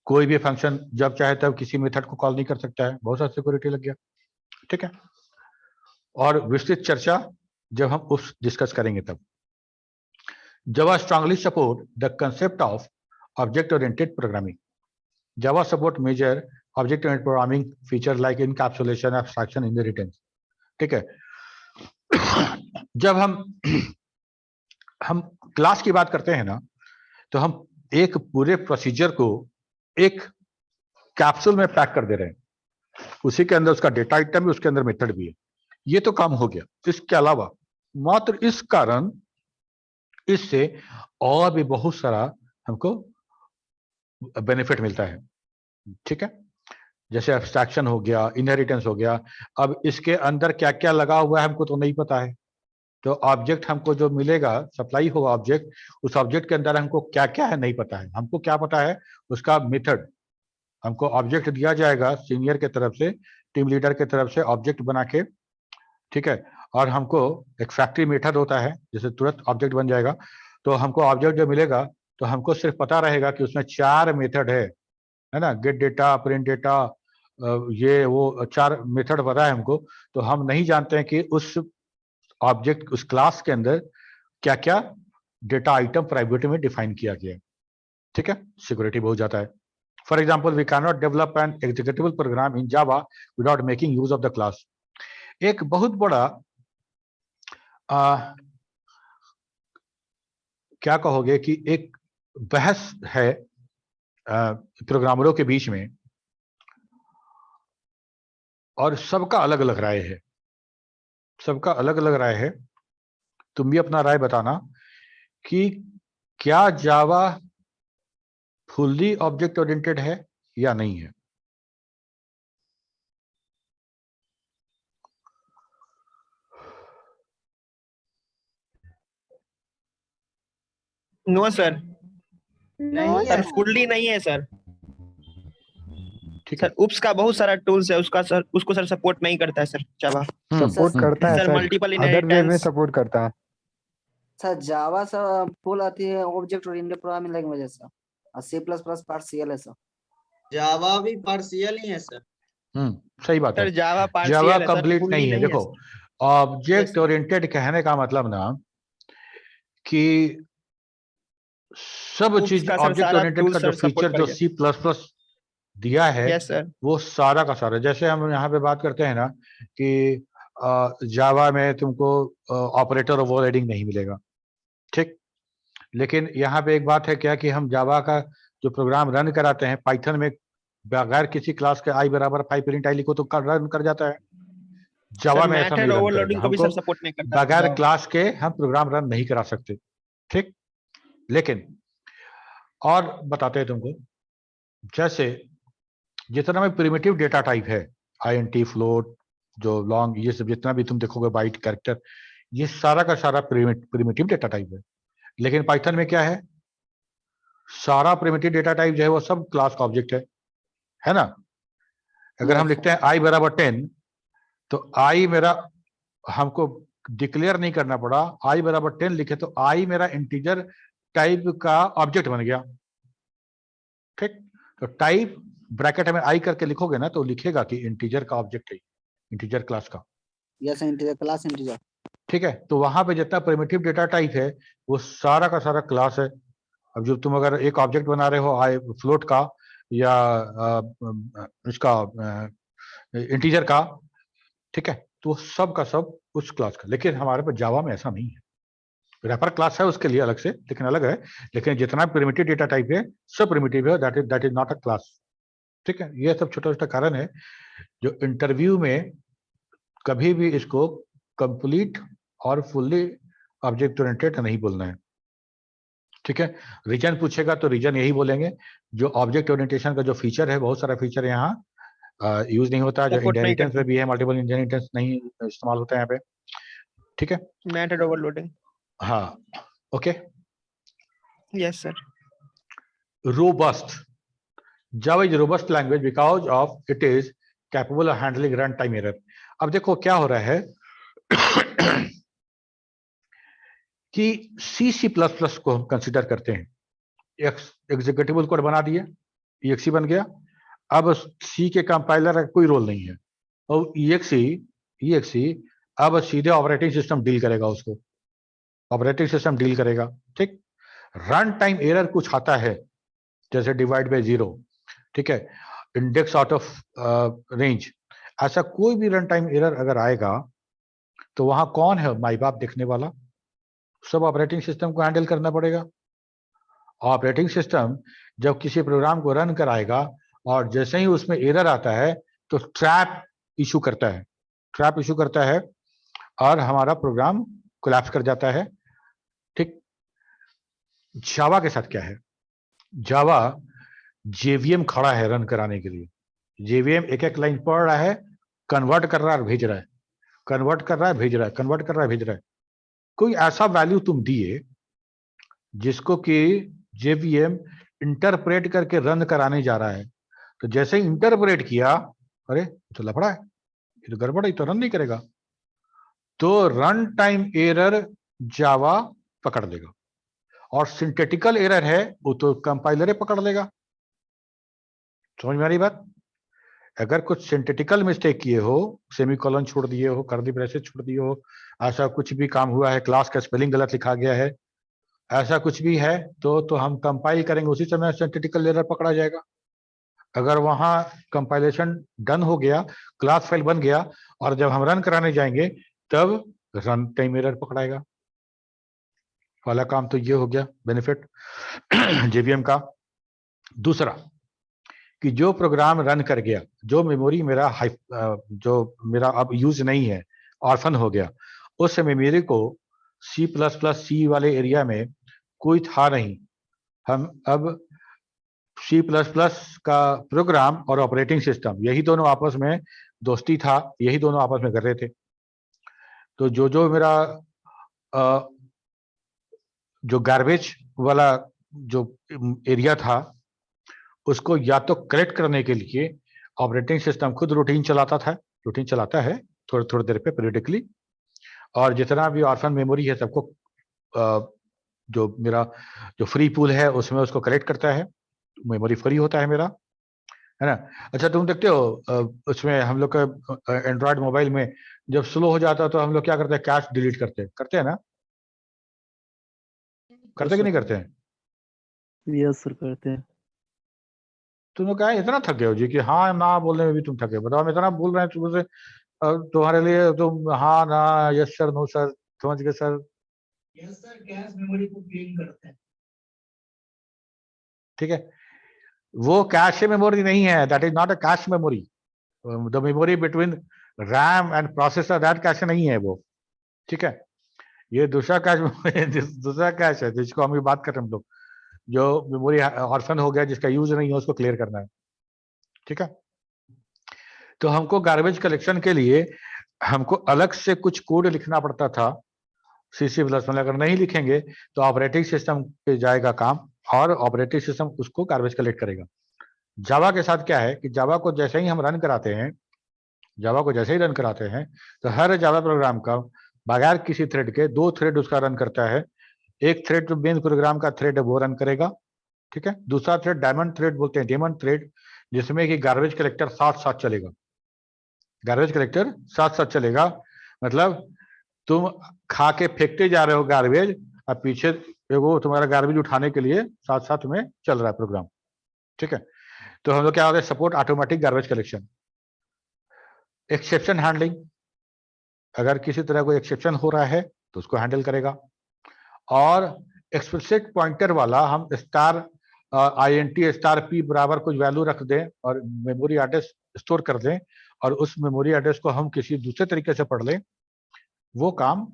कोई भी फंक्शन जब चाहे तब किसी मेथड को कॉल नहीं कर सकता है, बहुत सारा सिक्योरिटी लग गया, ठीक है। और विस्तृत चर्चा जब हम उस डिस्कस करेंगे तब। Java strongly support the concept of object-oriented programming. Java support major object-oriented programming features like encapsulation, abstraction, inheritance. ठीक है। जब हम क्लास की बात करते हैं ना, तो हम एक पूरे प्रोसीजर को एक कैप्सूल में पैक कर दे रहे हैं, उसी के अंदर उसका डेटा आइटम भी, उसके अंदर मेथड भी है, ये तो काम हो गया। इसके अलावा मात्र इस कारण इससे और भी बहुत सारा हमको बेनिफिट मिलता है, ठीक है। जैसे एब्स्ट्रैक्शन हो गया, इनहेरिटेंस हो गया। अब इसके अंदर क्या क्या लगा हुआ है हमको तो नहीं पता है, तो ऑब्जेक्ट हमको जो मिलेगा, सप्लाई होगा ऑब्जेक्ट, उस ऑब्जेक्ट के अंदर हमको क्या क्या है नहीं पता है। हमको क्या पता है, उसका मेथड। हमको ऑब्जेक्ट दिया जाएगा सीनियर के तरफ से, टीम लीडर के तरफ से ऑब्जेक्ट बना के, ठीक है। और हमको एक फैक्ट्री मेथड होता है, जैसे तुरंत ऑब्जेक्ट बन जाएगा। तो हमको ऑब्जेक्ट जो मिलेगा, तो हमको सिर्फ पता रहेगा कि उसमें 4 मेथड है ना, गेट डेटा, प्रिंट डेटा, ये वो 4 मेथड पता है हमको। तो हम नहीं जानते हैं कि उस ऑब्जेक्ट, उस क्लास के अंदर क्या क्या डेटा आइटम प्राइवेट में डिफाइन किया गया है, ठीक है। सिक्योरिटी बहुत जाता है। For example, we can not develop an executable program in Java without making use of the class. एक बहुत बड़ा क्या कहोगे कि एक बहस है प्रोग्रामरों के बीच में और सबका अलग अलग राय है, सबका अलग अलग राय है। तुम भी अपना राय बताना कि क्या जावा फुल्ली ऑब्जेक्ट ओरिएंटेड है या नहीं है। No sir, No, sir sir. Fully नहीं है सर। ठीक है, सर उप्स का बहुत सारा टूल्स है, उसका सर उसको सर सपोर्ट नहीं करता है सर जावा। सपोर्ट करता है sir sir, multiple other way में इनहेरिटेंस। सपोर्ट करता है। सर जावा सर फुल आती है ऑब्जेक्ट ओरिएंटेड प्रोग्रामिंग लैंग्वेज है सर, और सी प्लस प्लस पार्शियल है सर। जावा भी पार्शियल ही है सर। सही बात है। सर जावा जावा पार्शियल है सर, कंप्लीट फुल्ली नहीं है। नहीं है देखो, सर। Object sir. ओरिएंटेड कहने का मतलब ना कि सब Oops चीज का सर ऑब्जेक्ट सारा ओरिएंटेड टूल का जो सर सपोर्ट फीचर जो करेगा। सी प्लस प्लस दिया है यस सर। वो सारा का सारा, जैसे हम यहाँ पे बात करते हैं ना कि जावा में तुमको ऑपरेटर ओवरराइडिंग नहीं मिलेगा, ठीक। लेकिन यहाँ पे एक बात है क्या कि हम जावा का जो प्रोग्राम रन कराते हैं पाइथन में बगैर किसी क्लास के i बराबर 5 प्रिंट आई लिखो तो रन कर जाता है। जावा सर में ऐसा नहीं मेथड रन करेगा, ओवरलोडिंग को भी हमको सर सपोर्ट नहीं करता है। बगैर क्लास के हम प्रोग्राम रन नहीं करा सकते, ठीक। लेकिन और बताते हैं तुमको, जैसे जितना भी प्रिमिटिव डेटा टाइप है, INT, फ्लोट, जो लॉन्ग, ये सब जितना भी तुम देखोगे, बाइट, कैरेक्टर, ये सारा का सारा प्रिमिटिव डेटा टाइप है। लेकिन पाइथन में क्या है, सारा प्रिमिटिव डेटा टाइप जो है वो सब क्लास का ऑब्जेक्ट है ना। अगर हम लिखते हैं i बराबर 10 तो i मेरा, हमको डिक्लेयर नहीं करना पड़ा, i बराबर 10 लिखे तो i मेरा इंटीजर टाइप का ऑब्जेक्ट बन गया, ठीक। तो टाइप ब्रैकेट में i करके लिखोगे ना तो लिखेगा कि इंटीजर का ऑब्जेक्ट है, इंटीजर क्लास का। Yes integer class integer. ठीक है, तो वहां पे जितना प्रिमिटिव डेटा टाइप है वो सारा का सारा क्लास है। अब जो तुम अगर एक ऑब्जेक्ट बना रहे हो आई फ्लोट का या इसका इंटीजर का, ठीक है, तो वो सब का सब उस क्लास का। लेकिन हमारे पास जावा में ऐसा नहीं है, रैपर क्लास है उसके लिए अलग से, लेकिन अलग है। लेकिन जितना प्रिमिटिव डेटा टाइप है सब प्रिमिटिव है, that is not a class, ठीक है। ये सब छोटा छोटा कारण है जो इंटरव्यू में कभी भी इसको कंप्लीट और फुल्ली ऑब्जेक्ट ओरिएंटेड नहीं बोलना है, ठीक है। रीजन पूछेगा तो रीजन यही बोलेंगे, जो ऑब्जेक्ट ओरिएंटेशन का जो फीचर है, बहुत सारा फीचर यहाँ यूज नहीं होता, जो Support नहीं इनहेरिटेंस करता। में भी है, मल्टीपल इनहेरिटेंस नहीं इस्तेमाल होता है यहाँ पे, ठीक है। Method overloading. हाँ, okay. Yes sir. Robust. Java is a robust language because of it is capable of handling runtime error. अब देखो क्या हो रहा है कि C++ को हम कंसिडर करते हैं, एग्जीक्यूटिबल कोड बना दिए, exe बन गया। अब C के कंपाइलर का कोई रोल नहीं है, और exe अब सीधे ऑपरेटिंग सिस्टम डील करेगा, उसको ऑपरेटिंग सिस्टम डील करेगा, ठीक। रन टाइम एरर कुछ आता है जैसे डिवाइड बाय 0, ठीक है, इंडेक्स आउट ऑफ रेंज, ऐसा कोई भी रन टाइम एरर अगर आएगा तो वहां कौन है माई बाप देखने वाला, सब ऑपरेटिंग सिस्टम को हैंडल करना पड़ेगा। ऑपरेटिंग सिस्टम जब किसी प्रोग्राम को रन कराएगा और जैसे ही उसमें एरर आता है तो ट्रैप इशू करता है और हमारा प्रोग्राम कोलैप्स कर जाता है, ठीक। जावा के साथ क्या है, जावा JVM खड़ा है रन कराने के लिए। JVM एक एक लाइन पढ़ रहा है, कन्वर्ट कर रहा है, भेज रहा है, कन्वर्ट कर रहा है, भेज रहा है, कन्वर्ट कर रहा है, भेज रहा है। कोई ऐसा वैल्यू तुम दिए जिसको कि JVM इंटरप्रेट करके रन कराने जा रहा है, तो जैसे ही इंटरप्रेट किया, अरे तो लफड़ा है, ये तो गड़बड़ है, तो रन नहीं करेगा, तो रन टाइम एरर जावा पकड़ लेगा। और सिंथेटिकल एरर है वो तो कंपाइलर पकड़ लेगा। समझ में आ रही बात? अगर कुछ सिंथेटिकल मिस्टेक किए हो, सेमीकोलन छोड़ दिए हो, कर्ली ब्रेसेस छोड़ दिए हो, ऐसा कुछ भी काम हुआ है, क्लास का स्पेलिंग गलत लिखा गया है, ऐसा कुछ भी है तो हम कंपाइल करेंगे, उसी समय सिंथेटिकल एरर पकड़ा जाएगा। अगर वहां कंपाइलेशन डन हो गया, क्लास फाइल बन गया, और जब हम रन कराने जाएंगे तब रन टाइम एरर पकड़ाएगा। वाला काम तो ये हो गया बेनिफिट जेवीएम का। दूसरा कि जो प्रोग्राम रन कर गया, जो मेमोरी मेरा जो मेरा अब यूज नहीं है, ऑर्फन हो गया, उस मेमोरी को C++ वाले एरिया में कोई था नहीं। हम अब C++ का प्रोग्राम और ऑपरेटिंग सिस्टम यही दोनों आपस में दोस्ती था, यही दोनों आपस में कर रहे थे। तो जो मेरा जो गार्बेज वाला जो एरिया था उसको या तो करेक्ट करने के लिए ऑपरेटिंग सिस्टम खुद रूटीन चलाता है थोड़ी थोड़ी देर पे पीरियडिकली, और जितना भी ऑर्फन मेमोरी है सबको जो मेरा जो फ्री पूल है उसमें उसको करेक्ट करता है, मेमोरी फ्री होता है मेरा, है ना। अच्छा तुम देखते हो उसमें हम लोग का एंड्रॉयड मोबाइल में जब स्लो हो जाता है तो हम लोग क्या करते हैं, कैश डिलीट करते हैं ना, करते कि नहीं करते हैं? यस सर करते हैं। तुम लोग क्या इतना थक गए हो जी कि हाँ ना बोलने में भी तुम थके? बताओ, हम इतना बोल रहे हैं सुबह से तुम्हारे लिए तुम हाँ ना यस सर नो सर समझ गए sir. Yes sir, cache memory को क्लीन करते हैं। ठीक है, वो कैश मेमोरी नहीं है, that is not a cache memory. The memory between RAM and processor, that cash नहीं है वो। ठीक है, ये दूसरा कैश है जिसको हम बात कर रहे हैं हम लोग, जो मेमोरी ऑर्फन हो गया जिसका यूज नहीं है उसको क्लियर करना है। ठीक है, तो हमको गार्बेज कलेक्शन के लिए हमको अलग से कुछ कोड लिखना पड़ता था C++ में। अगर नहीं लिखेंगे तो ऑपरेटिंग सिस्टम पे जाएगा काम और ऑपरेटिंग सिस्टम उसको गार्बेज कलेक्ट करेगा। जावा के साथ क्या है कि जावा को जैसे ही हम रन कराते हैं, तो हर जावा प्रोग्राम का बगैर किसी थ्रेड के 2 थ्रेड उसका रन करता है। एक थ्रेड जो मेन प्रोग्राम का थ्रेड है वो रन करेगा, ठीक है। दूसरा थ्रेड डायमंड थ्रेड बोलते हैं, डेमन थ्रेड, जिसमें कि गार्बेज कलेक्टर साथ साथ चलेगा। मतलब तुम खा के फेंकते जा रहे हो गार्बेज और पीछे वो तुम्हारा गार्बेज उठाने के लिए साथ साथ में चल रहा है प्रोग्राम। ठीक है, तो हम लोग क्या होता है, support automatic garbage collection, exception handling, अगर किसी तरह कोई एक्सेप्शन हो रहा है तो उसको हैंडल करेगा। और एक्सप्लिसिट पॉइंटर वाला हम $INT*P बराबर कुछ वैल्यू रख दें और मेमोरी एड्रेस स्टोर कर दें और उस मेमोरी एड्रेस को हम किसी दूसरे तरीके से पढ़ लें, वो काम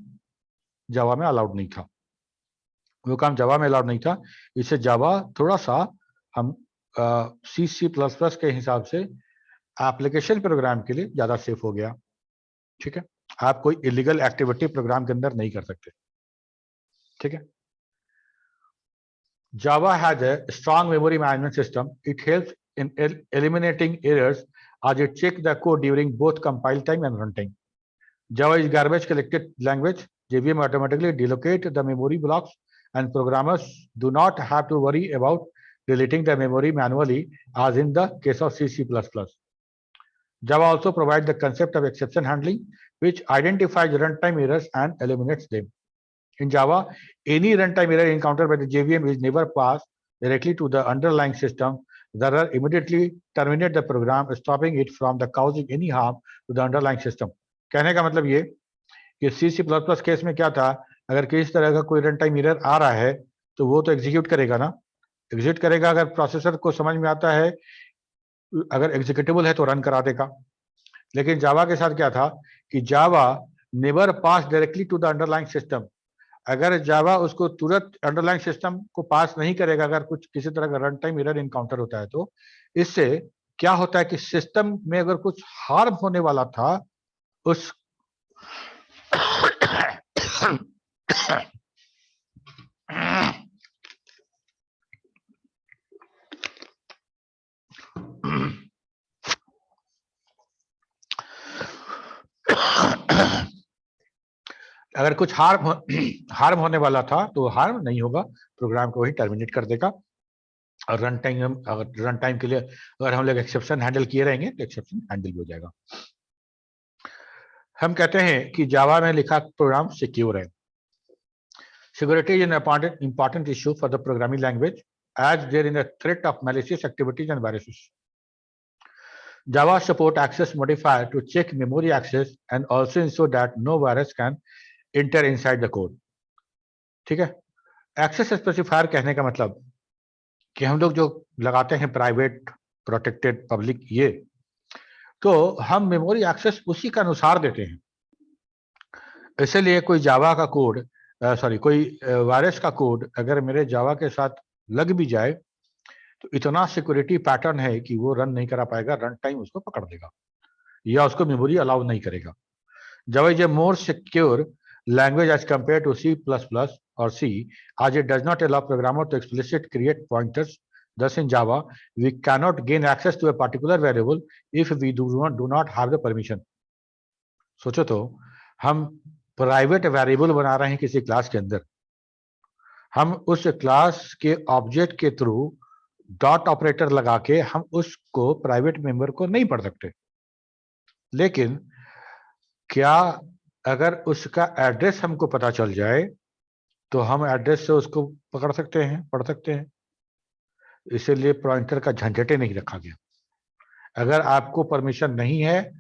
जावा में अलाउड नहीं था। इससे जावा थोड़ा सा हम C++ के हिसाब से एप्लीकेशन प्रोग्राम के लिए ज्यादा सेफ हो गया। ठीक है, आप कोई इलीगल एक्टिविटी प्रोग्राम के अंदर नहीं कर सकते। ठीक है, Java has a strong memory management system. It helps in eliminating errors as it checks the code during both compile time and runtime. Java is garbage collected language. JVM automatically delocate the memory blocks and programmers do not have to worry about deleting the memory manually as in the case of C++. Java also provides the concept of exception handling, which identifies runtime errors and eliminates them. In Java, any runtime error encountered by the JVM is never passed directly to the underlying system. The error immediately terminate the program, stopping it from the causing any harm to the underlying system. कहने का मतलब ये कि C++ case में क्या था, अगर किसी तरह का कोई रन टाइम एरर आ रहा है तो वो तो एग्जीक्यूट करेगा ना, अगर प्रोसेसर को समझ में आता है, अगर एग्जीक्यूटेबल है तो रन करा देगा। लेकिन जावा के साथ क्या था कि Java never pass directly to the underlying system. अगर जावा उसको तुरंत अंडरलाइंग सिस्टम को पास नहीं करेगा अगर कुछ किसी तरह का रन टाइम एरर इनकाउंटर होता है, तो इससे क्या होता है कि सिस्टम में अगर कुछ हार्म होने वाला था उस अगर कुछ हार्म होने वाला था तो हार्म नहीं होगा, प्रोग्राम को ही टर्मिनेट कर देगा। और रन टाइम के लिए अगर हम लोग एक्सेप्शन हैंडल किए रहेंगे तो एक्सेप्शन हैंडल भी हो जाएगा। हम कहते हैं कि जावा में लिखा प्रोग्राम सिक्योर है। Security is an important issue for the programming language as there is a threat of malicious activities and viruses. Java support access modifier to check memory access and also ensure that no virus can enter inside the code. ठीक है, access specifier कहने का मतलब कि हम लोग जो लगाते हैं प्राइवेट, प्रोटेक्टेड, पब्लिक, ये तो हम मेमोरी एक्सेस उसी के अनुसार देते हैं। इसलिए कोई जावा का कोड कोई वायरस का कोड अगर मेरे जावा के साथ लग भी जाए तो इतना सिक्योरिटी पैटर्न है कि वो रन नहीं करा पाएगा, रन टाइम उसको पकड़ लेगा या उसको मेमोरी अलाउ नहीं करेगा। Java is a more secure language as compared to C++ or C, as it does not allow programmer to explicitly create pointers. Thus, in Java, we cannot gain access to a particular variable if we do not have the permission. सोचो तो, हम private variable बना रहे हैं किसी class के अंदर, हम उस क्लास के ऑब्जेक्ट के थ्रू डॉट ऑपरेटर लगा के हम उसको प्राइवेट मेंबर को नहीं पढ़ सकते। लेकिन क्या अगर उसका एड्रेस हमको पता चल जाए तो हम एड्रेस से उसको पकड़ सकते हैं, पढ़ सकते हैं। इसलिए पॉइंटर का झंझटे नहीं रखा गया। अगर आपको परमिशन नहीं है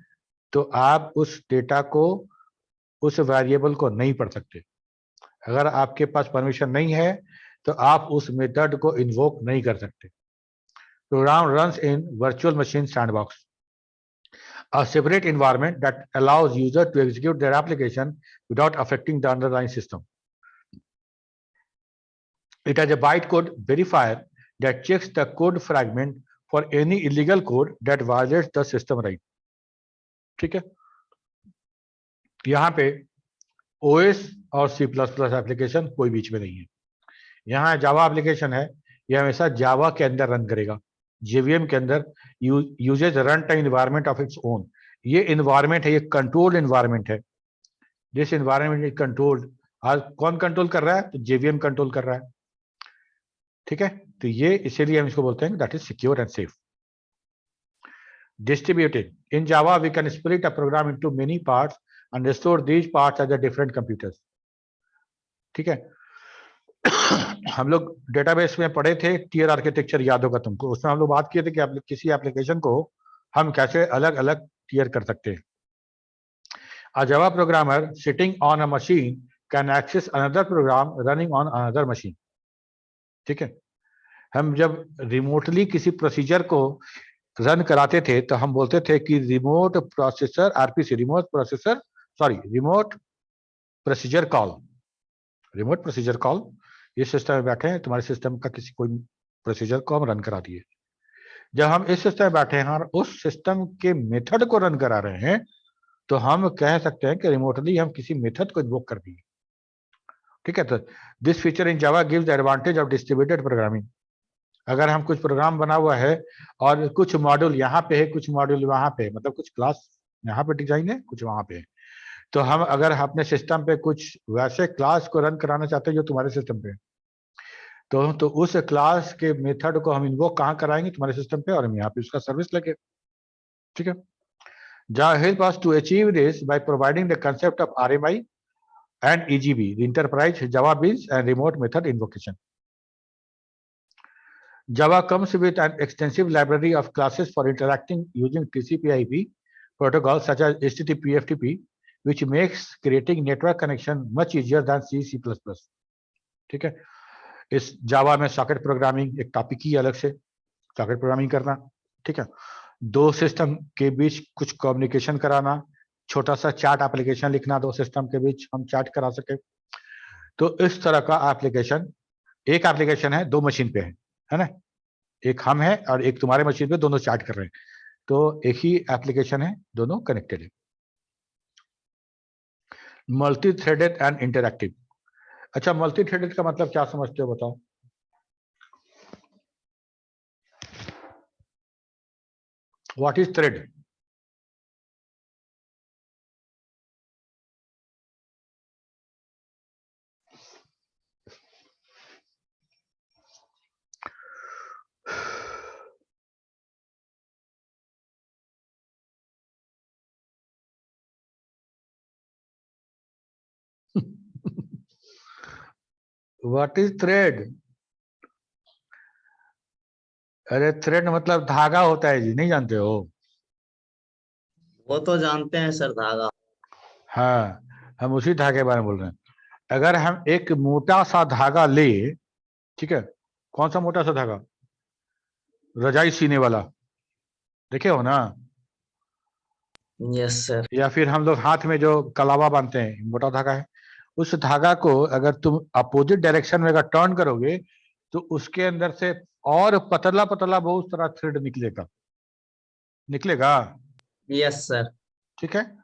तो आप उस डेटा को, उस वेरिएबल को नहीं पढ़ सकते। अगर आपके पास परमिशन नहीं है तो आप उस मेथड को इन्वोक नहीं कर सकते। Program runs in virtual machine sandbox, a separate environment that allows user to execute their application without affecting the underlying system. It has a bytecode verifier that checks the code fragment for any illegal code that violates the system right. ठीक है, यहाँ पे OS और C++ application कोई बीच में नहीं है। यहाँ जावा एप्लीकेशन है, यह हमेशा जावा के अंदर रन करेगा। JVM के अंदर uses run time environment of its own. ये इन्वायरमेंट है, ये कंट्रोल्ड इन्वायरमेंट है। This environment is controlled. आज कौन कंट्रोल कर रहा है? तो JVM कंट्रोल कर रहा है। ठीक है, तो ये इसीलिए हम इसको बोलते हैं that is secure and safe. Distributed, in Java we can split a program into many parts and store these parts as a different computers. ठीक है, हम लोग डेटाबेस में पढ़े थे, टियर आर्किटेक्चर याद होगा तुमको। उसमें हम लोग बात किए थे कि किसी एप्लीकेशन को हम कैसे अलग अलग टियर कर सकते हैं। A Java programmer sitting on a machine can access another program running on another machine. ठीक है, हम जब रिमोटली किसी प्रोसीजर को रन कराते थे तो हम बोलते थे कि remote processor RPC, remote procedure call. ये सिस्टम में बैठे हैं, तुम्हारे सिस्टम का किसी कोई प्रोसीजर को हम रन करा दिए। जब हम इस सिस्टम में बैठे हैं और उस सिस्टम के मेथड को रन करा रहे हैं तो हम कह सकते हैं कि रिमोटली हम किसी मेथड को इन्वोक कर दिए। ठीक है, तो this feature in Java gives the advantage of distributed programming. अगर हम कुछ प्रोग्राम बना हुआ है और कुछ मॉड्यूल यहाँ पे है, कुछ मॉड्यूल वहां पे, मतलब कुछ क्लास यहाँ पे डिजाइन है, कुछ वहां पे है, तो हम अगर अपने सिस्टम पे कुछ वैसे क्लास को रन कराना चाहते हैं जो तुम्हारे सिस्टम पे, तो उस क्लास के मेथड को हम इन्वोक कहाँ कराएंगे? तुम्हारे सिस्टम पे, और हम यहाँ पे उसका सर्विस लगे। ठीक है, Java help us to achieve this by providing the concept of RMI and EGB, the Enterprise Java Beans and Remote Method Invocation. Java comes with an extensive library of classes for interacting using TCP/IP protocols such as HTTP, FTP, which makes creating network connection much easier than C++. ठीक है, इस जावा में socket programming एक topic ही अलग से, socket programming करना। ठीक है, दो सिस्टम के बीच कुछ कम्युनिकेशन कराना, छोटा सा चैट एप्लीकेशन लिखना, दो सिस्टम के बीच हम चैट करा सके, तो इस तरह का एप्लीकेशन, एक एप्लीकेशन है, दो मशीन पे है ना, एक हम है और एक तुम्हारे मशीन पे, दोनों चैट कर रहे हैं, तो एक ही एप्लीकेशन है, दोनों कनेक्टेड है। Multi threaded and interactive. अच्छा, मल्टी थ्रेडेड का मतलब क्या समझते हो बताओ? What is thread? What is thread? अरे थ्रेड मतलब धागा होता है जी, नहीं जानते हो? वो तो जानते हैं सर, धागा। हाँ, हम उसी धागे के बारे में बोल रहे हैं। अगर हम एक मोटा सा धागा ले, ठीक है, कौन सा मोटा सा धागा? रजाई सीने वाला, देखे हो ना? Yes sir. या फिर हम लोग हाथ में जो कलावा बांधते हैं, मोटा धागा है। उस धागा को अगर तुम अपोजिट डायरेक्शन में अगर टर्न करोगे तो उसके अंदर से और पतला पतला बहुत सारा थ्रेड निकलेगा, निकलेगा। Yes sir. ठीक है,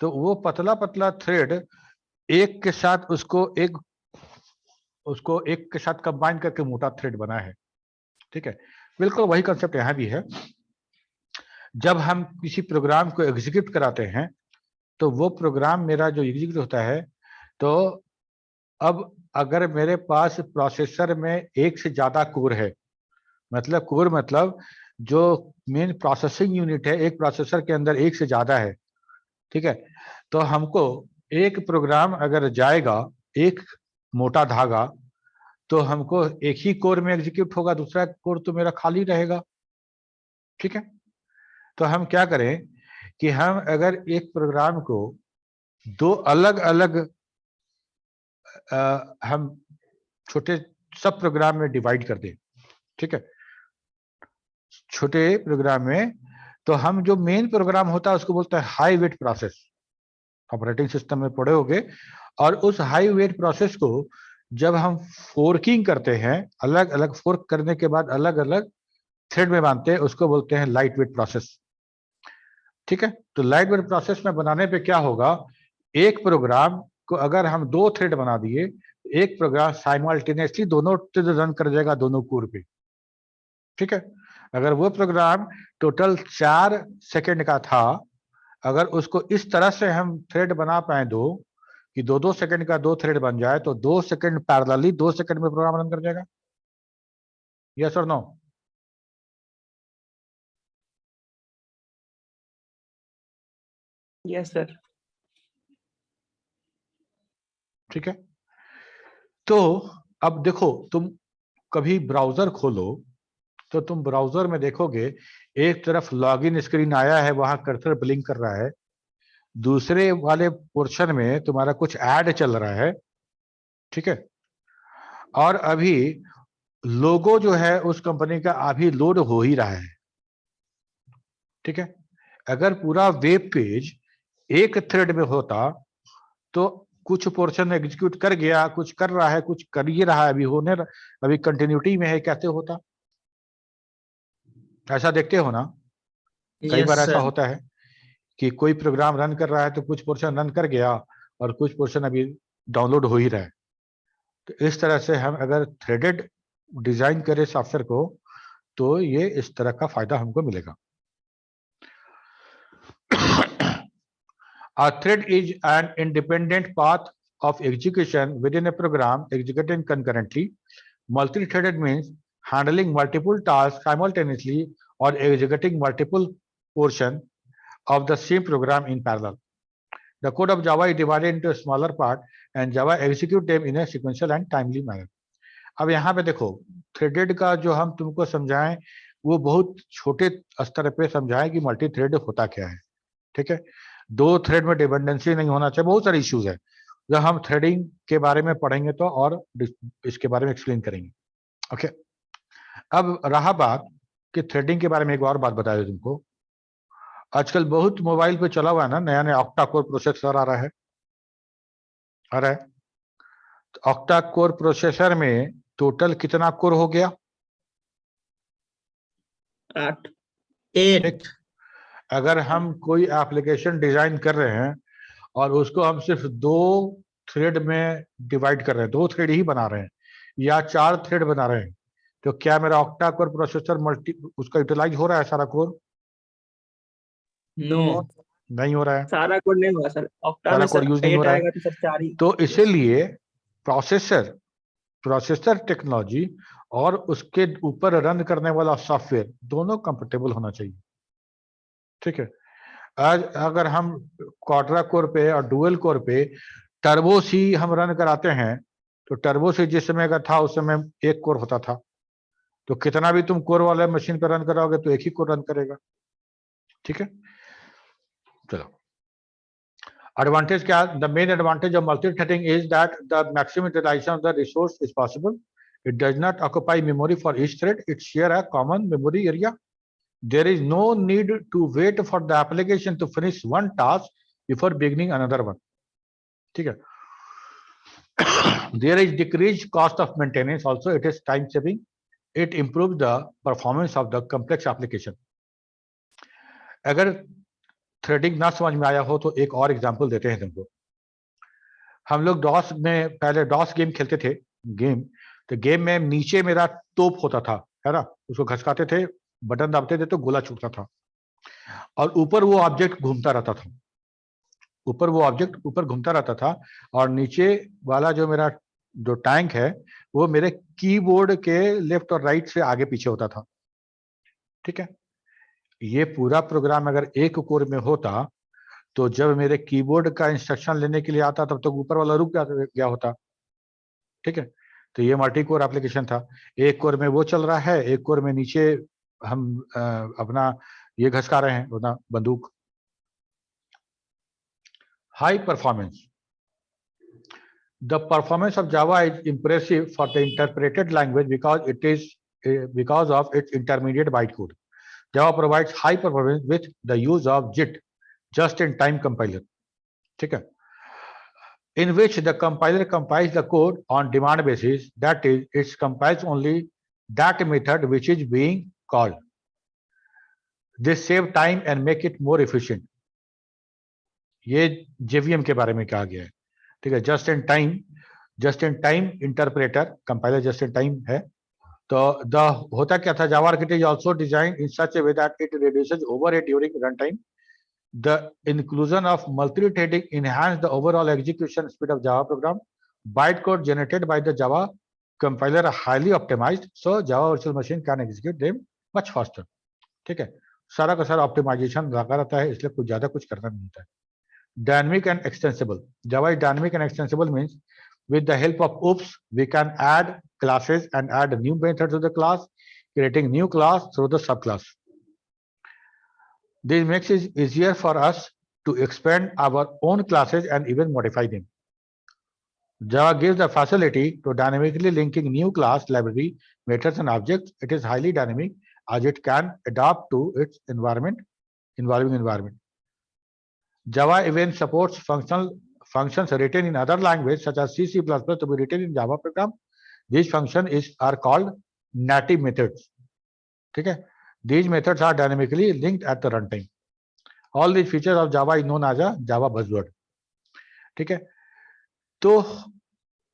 तो वो पतला पतला थ्रेड एक के साथ उसको एक के साथ कंबाइन करके मोटा थ्रेड बना है। ठीक है, बिल्कुल वही कंसेप्ट यहाँ भी है। जब हम किसी प्रोग्राम को एग्जीक्यूट कराते हैं तो वो प्रोग्राम मेरा जो एग्जीक्यूट होता है, तो अब अगर मेरे पास प्रोसेसर में एक से ज्यादा कोर है, मतलब कोर मतलब जो मेन प्रोसेसिंग यूनिट है, एक प्रोसेसर के अंदर एक से ज्यादा है। ठीक है, तो हमको एक प्रोग्राम अगर जाएगा, एक मोटा धागा, तो हमको एक ही कोर में एग्जीक्यूट होगा, दूसरा कोर तो मेरा खाली रहेगा। ठीक है, तो हम क्या करें कि हम अगर एक प्रोग्राम को दो अलग अलग हम छोटे सब प्रोग्राम में डिवाइड कर दें। ठीक है, छोटे प्रोग्राम में तो हम जो मेन प्रोग्राम होता है उसको बोलते हैं high weight process, operating system में पढ़े होगे। और उस हाई वेट प्रोसेस को जब हम फोर्किंग करते हैं, अलग अलग फोर्क करने के बाद अलग अलग थ्रेड में बांधते हैं, उसको बोलते हैं लाइट वेट प्रोसेस। ठीक है, तो लाइट वेट प्रोसेस में बनाने पे क्या होगा, एक प्रोग्राम को अगर हम दो थ्रेड बना दिए, एक प्रोग्राम साइमल्टेनियसली दोनों थ्रेड रन कर जाएगा दोनों कोर पे। ठीक है, अगर वो प्रोग्राम टोटल 4 सेकंड का था, अगर उसको इस तरह से हम थ्रेड बना पाए दो कि 2-2 सेकंड का दो थ्रेड बन जाए, तो 2 सेकंड पैरेलली 2 सेकंड में प्रोग्राम रन कर जाएगा। यस और नो? Yes sir. ठीक है, तो अब देखो, तुम कभी ब्राउजर खोलो तो तुम ब्राउजर में देखोगे एक तरफ लॉगिन स्क्रीन आया है, वहां कर्सर ब्लिंक कर रहा है, दूसरे वाले पोर्शन में तुम्हारा कुछ ऐड चल रहा है। ठीक है, और अभी लोगो जो है उस कंपनी का अभी लोड हो ही रहा है। ठीक है, अगर पूरा वेब पेज एक थ्रेड में होता तो कुछ पोर्शन एग्जीक्यूट कर गया, कुछ कर रहा है, कुछ कर ही रहा है, अभी कंटिन्यूटी में है, कैसे होता? ऐसा देखते हो ना, कई बार यस ऐसा सर। होता है कि कोई प्रोग्राम रन कर रहा है तो कुछ पोर्शन रन कर गया और कुछ पोर्शन अभी डाउनलोड हो ही रहा है। तो इस तरह से हम अगर थ्रेडेड डिजाइन करें सॉफ्टवेयर को तो ये इस तरह का फायदा हमको मिलेगा। A thread is an independent path of execution within a program executing concurrently. Multi-threaded means handling multiple tasks simultaneously or executing multiple portions of the same program in parallel. The code of Java is divided into a smaller part and Java execute them in a sequential and timely manner. अब यहाँ पे देखो, threaded का जो हम तुमको समझाएं वो बहुत छोटे स्तर पे समझाएं कि मल्टी थ्रेड होता क्या है। ठीक है, दो थ्रेड में डिपेंडेंसी नहीं होना चाहिए, बहुत सारे इश्यूज है। जब हम थ्रेडिंग के बारे में पढ़ेंगे तो और इसके बारे में एक्सप्लेन करेंगे। ओके, अब रहा बात कि थ्रेडिंग के बारे में एक और बात बता दें तुमको। आजकल बहुत मोबाइल पे चला हुआ है ना, नया नया ऑक्टा कोर प्रोसेसर आ रहा है, तो ऑक्टा कोर प्रोसेसर में टोटल कितना कोर हो गया? 8। 8। अगर हम कोई एप्लीकेशन डिजाइन कर रहे हैं और उसको हम सिर्फ 2 थ्रेड में डिवाइड कर रहे हैं, 2 थ्रेड ही बना रहे हैं या 4 थ्रेड बना रहे हैं, तो क्या मेरा ऑक्टा कोर प्रोसेसर उसका यूटिलाइज हो रहा है सारा कोर? नो। नहीं हो रहा है, सारा कोड नहीं होगा सर, ऑक्टा सारा में कोड सर यूज नहीं हो 8 रहा आएगा है। तो सर 4 ही। तो इसीलिए प्रोसेसर टेक्नोलॉजी और उसके ऊपर रन करने वाला सॉफ्टवेयर दोनों कंफर्टेबल होना चाहिए। ठीक है, आज अगर हम क्वाड्रा कोर पे और डुअल कोर पे टर्बो सी हम रन कराते हैं, तो टर्बो सी जिस समय का था उस समय एक कोर होता था, तो कितना भी तुम कोर वाले मशीन पर रन कराओगे तो एक ही कोर रन करेगा। ठीक है, चलो Advantage क्या? The main advantage of multi-threading is that the maximum utilization of the resource is possible. It does not occupy memory for each thread. It share a common memory area. There is no need to wait for the application to finish one task before beginning another one. ठीक है? There is decreased cost of maintenance. Also, it is time saving. It improves the performance of the complex application. अगर threading ना समझ में आया हो तो एक और एग्जांपल देते हैं तुमको। हम लोग डॉस में पहले डॉस गेम खेलते थे, तो गेम में नीचे मेरा तोप होता था, है ना, उसको घसकाते थे, बटन दाबते थे तो गोला छूटता था, और ऊपर वो ऑब्जेक्ट घूमता रहता था, ऊपर घूमता रहता था, और नीचे वाला जो मेरा जो टैंक है वो मेरे कीबोर्ड के लेफ्ट और राइट से आगे पीछे होता था। ठीक है, ये पूरा प्रोग्राम अगर एक कोर में होता तो जब मेरे कीबोर्ड का इंस्ट्रक्शन लेने के लिए आता तब तक ऊपर वाला रुक गया होता। ठीक है, तो ये मल्टी कोर एप्लीकेशन था। एक कोर में वो चल रहा है, एक कोर में नीचे हम अपना ये घसका रहे हैं अपना बंदूक। High performance. The performance of Java is impressive for the interpreted language because of its intermediate bytecode. Java provides high performance with the use of JIT, just-in-time compiler. ठीक है, in which the compiler compiles the code on demand basis. That is, it compiles only that method which is being called. This save time and make it more efficient. ये JVM के बारे में कहा गया है। ठीक है, just in time interpreter, compiler just in time है। तो होता क्या था, Java architecture is also design in such a way that it reduces overhead during run time. The inclusion of multi threading enhance the overall execution speed of Java program. Byte code generated by the Java compiler are highly optimized, so Java virtual machine can execute them much faster. ठीक है, सारा का सारा optimisation लगा रहता है, इसलिए कुछ ज्यादा कुछ करना नहीं होता है। Dynamic and extensible. Java is dynamic and extensible means with the help of OOPS, we can add classes and add new methods to the class, creating new class through the subclass. This makes it easier for us to expand our own classes and even modify them. Java gives the facility to dynamically linking new class, library, methods, and objects. It is highly dynamic as it can adapt to its evolving environment. Java even supports functions written in other languages such as C, C++ to be written in Java program. These functions are called native methods. ठीक है, these methods are dynamically linked at the runtime. All these features of Java is known as a Java buzzword. ठीक है, तो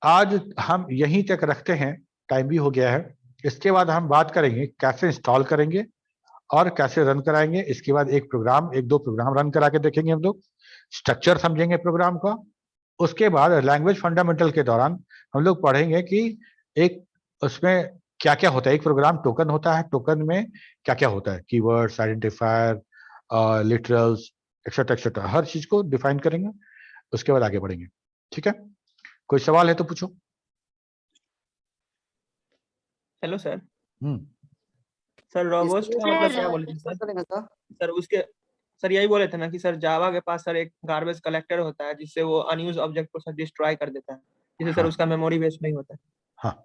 आज हम यहीं तक रखते हैं, टाइम भी हो गया है। इसके बाद हम बात करेंगे कैसे इंस्टॉल करेंगे और कैसे रन कराएंगे। इसके बाद एक दो प्रोग्राम रन करा के देखेंगे हम लोग, स्ट्रक्चर समझेंगे प्रोग्राम का। उसके बाद लैंग्वेज फंडामेंटल के दौरान हम लोग पढ़ेंगे कि एक उसमें क्या क्या होता है। एक प्रोग्राम टोकन होता है, टोकन में क्या क्या होता है, keywords, identifier, literals, etcetera etcetera, हर चीज को डिफाइन करेंगे। उसके बाद आगे बढ़ेंगे। ठीक है, कोई सवाल है तो पूछो। Hello sir. सर रोबोस्ट का मतलब क्या बोले थे सर? उसके सर यही बोले थे ना कि सर जावा के पास सर एक गार्बेज कलेक्टर होता है जिससे वो अनयूज ऑब्जेक्ट को सर डिस्ट्रॉय कर देता है, जिससे सर उसका मेमोरी वेस्ट नहीं होता है। हाँ,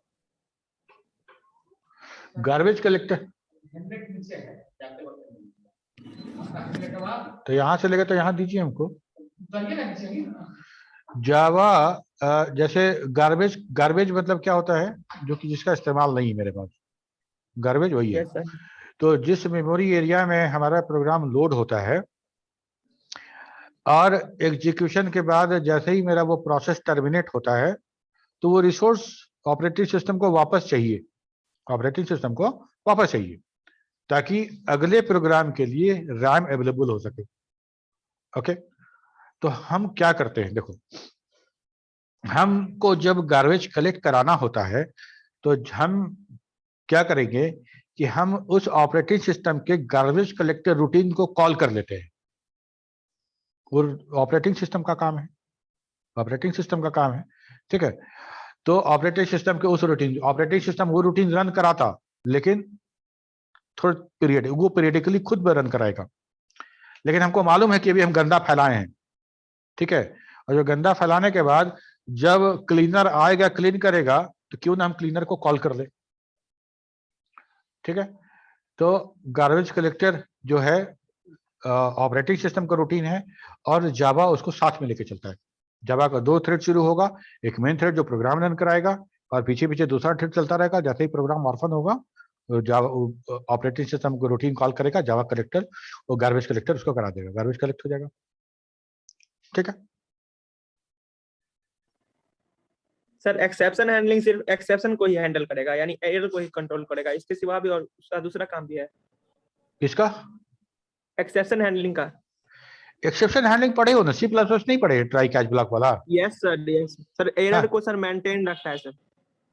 गार्बेज कलेक्टर तो यहाँ से लेकर तो यहाँ दीजिए हमको। जावा जैसे गार्बेज मतलब क्या होता है, जो कि जिसका इस्तेमाल नहीं है मेरे पास, गार्बेज वही है। तो जिस मेमोरी एरिया में हमारा प्रोग्राम लोड होता है और एग्जीक्यूशन के बाद जैसे ही मेरा वो प्रोसेस टर्मिनेट होता है तो वो रिसोर्स ऑपरेटिंग सिस्टम को वापस चाहिए, ताकि अगले प्रोग्राम के लिए रैम अवेलेबल हो सके। ओके, तो हम क्या करते हैं, देखो, हमको जब गार्बेज कलेक्ट कराना होता है तो हम क्या करेंगे कि हम उस ऑपरेटिंग सिस्टम के गार्बेज कलेक्टर रूटीन को कॉल कर लेते हैं। वो ऑपरेटिंग सिस्टम का काम है, ठीक है। तो ऑपरेटिंग सिस्टम के उस ऑपरेटिंग सिस्टम वो रूटीन रन कराता, लेकिन थोड़ा पीरियडिकली खुद में रन कराएगा। लेकिन हमको मालूम है कि अभी हम गंदा फैलाए हैं, ठीक है। और जो गंदा फैलाने के बाद जब क्लीनर आएगा क्लीन करेगा तो क्यों ना हम क्लीनर को कॉल कर ले, ठीक है। तो गार्बेज कलेक्टर जो है ऑपरेटिंग सिस्टम का रूटीन है और जावा उसको साथ में लेके चलता है। जावा का 2 थ्रेड शुरू होगा, एक मेन थ्रेड जो प्रोग्राम रन कराएगा और पीछे पीछे दूसरा थ्रेड चलता रहेगा। जैसे ही प्रोग्राम ऑर्फन होगा जावा ऑपरेटिंग सिस्टम को रूटीन कॉल करेगा, जावा कलेक्टर और गार्बेज कलेक्टर उसको करा देगा, गार्बेज कलेक्ट हो जाएगा, ठीक है। सर एक्सेप्शन हैंडलिंग सिर्फ एक्सेप्शन को ही हैंडल करेगा, यानी एरर को ही कंट्रोल करेगा, इसके सिवा भी और उसका दूसरा काम भी है किसका? एक्सेप्शन हैंडलिंग का। एक्सेप्शन हैंडलिंग पढ़े हो ना, C++ नहीं पढ़े ट्राई कैच ब्लॉक वाला? यस सर एरर हाँ। को सर मेंटेन रखता है सर।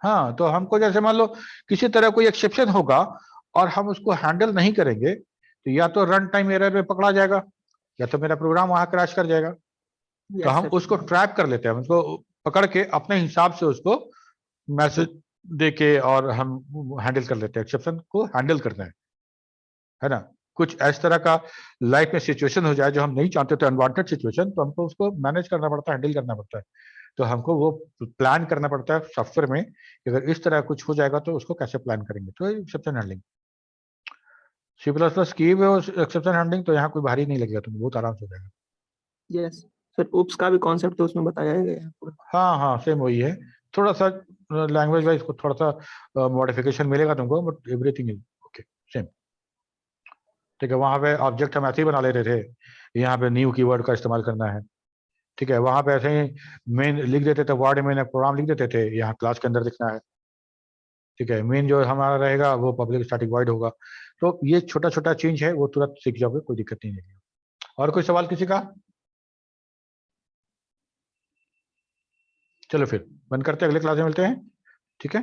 हाँ, तो हमको जैसे मान लो किसी तरह कोई एक्सेप्शन होगा और हम उसको हैंडल नहीं करेंगे तो या तो रन टाइम एरर में पकड़ा जाएगा या तो मेरा प्रोग्राम वहां क्रैश कर जाएगा। तो हम उसको ट्रैप कर लेते हैं, उसको पकड़ के अपने हिसाब से उसको मैसेज देके और हम हैंडल कर लेते हैं, एक्सेप्शन को हैंडल करते हैं, है ना। कुछ इस तरह का लाइफ में सिचुएशन हो जाए जो हम नहीं चाहते थे, अनवांटेड सिचुएशन, तो हमको उसको मैनेज करना पड़ता है, हैंडल करना पड़ता है। तो हमको वो प्लान करना पड़ता है सॉफ्टवेयर में कि अगर इस तरह कुछ हो जाएगा तो उसको कैसे प्लान करेंगे। तो एक्सेप्शन हैंडलिंग C++ की वो एक्सेप्शन हैंडलिंग तो यहाँ कोई भारी नहीं लगेगा, तुमको बहुत आराम से हो जाएगा। यस सर उप्स का भी कॉन्सेप्ट तो उसमें बताया ही गया है पूरा। हाँ हाँ सेम वही है, थोड़ा सा लैंग्वेज वाइज को थोड़ा सा मॉडिफिकेशन मिलेगा तुमको, but everything is okay same, ठीक है। वहां पे ऑब्जेक्ट हम ऐसे ही बना ले रहे थे, यहाँ पे न्यू कीवर्ड का इस्तेमाल करना है, ठीक है। वहां पे ऐसे ही मेन लिख देते थे, वर्ड में प्रोग्राम लिख देते थे, यहाँ क्लास के अंदर लिखना है, ठीक है। मेन जो हमारा रहेगा वो पब्लिक स्टैटिक वॉइड होगा। तो ये छोटा छोटा चेंज है, वो तुरंत सीख जाओगे, कोई दिक्कत नहीं है। और कोई सवाल किसी का? चलो फिर बंद करते हैं, अगले क्लास में मिलते हैं, ठीक है।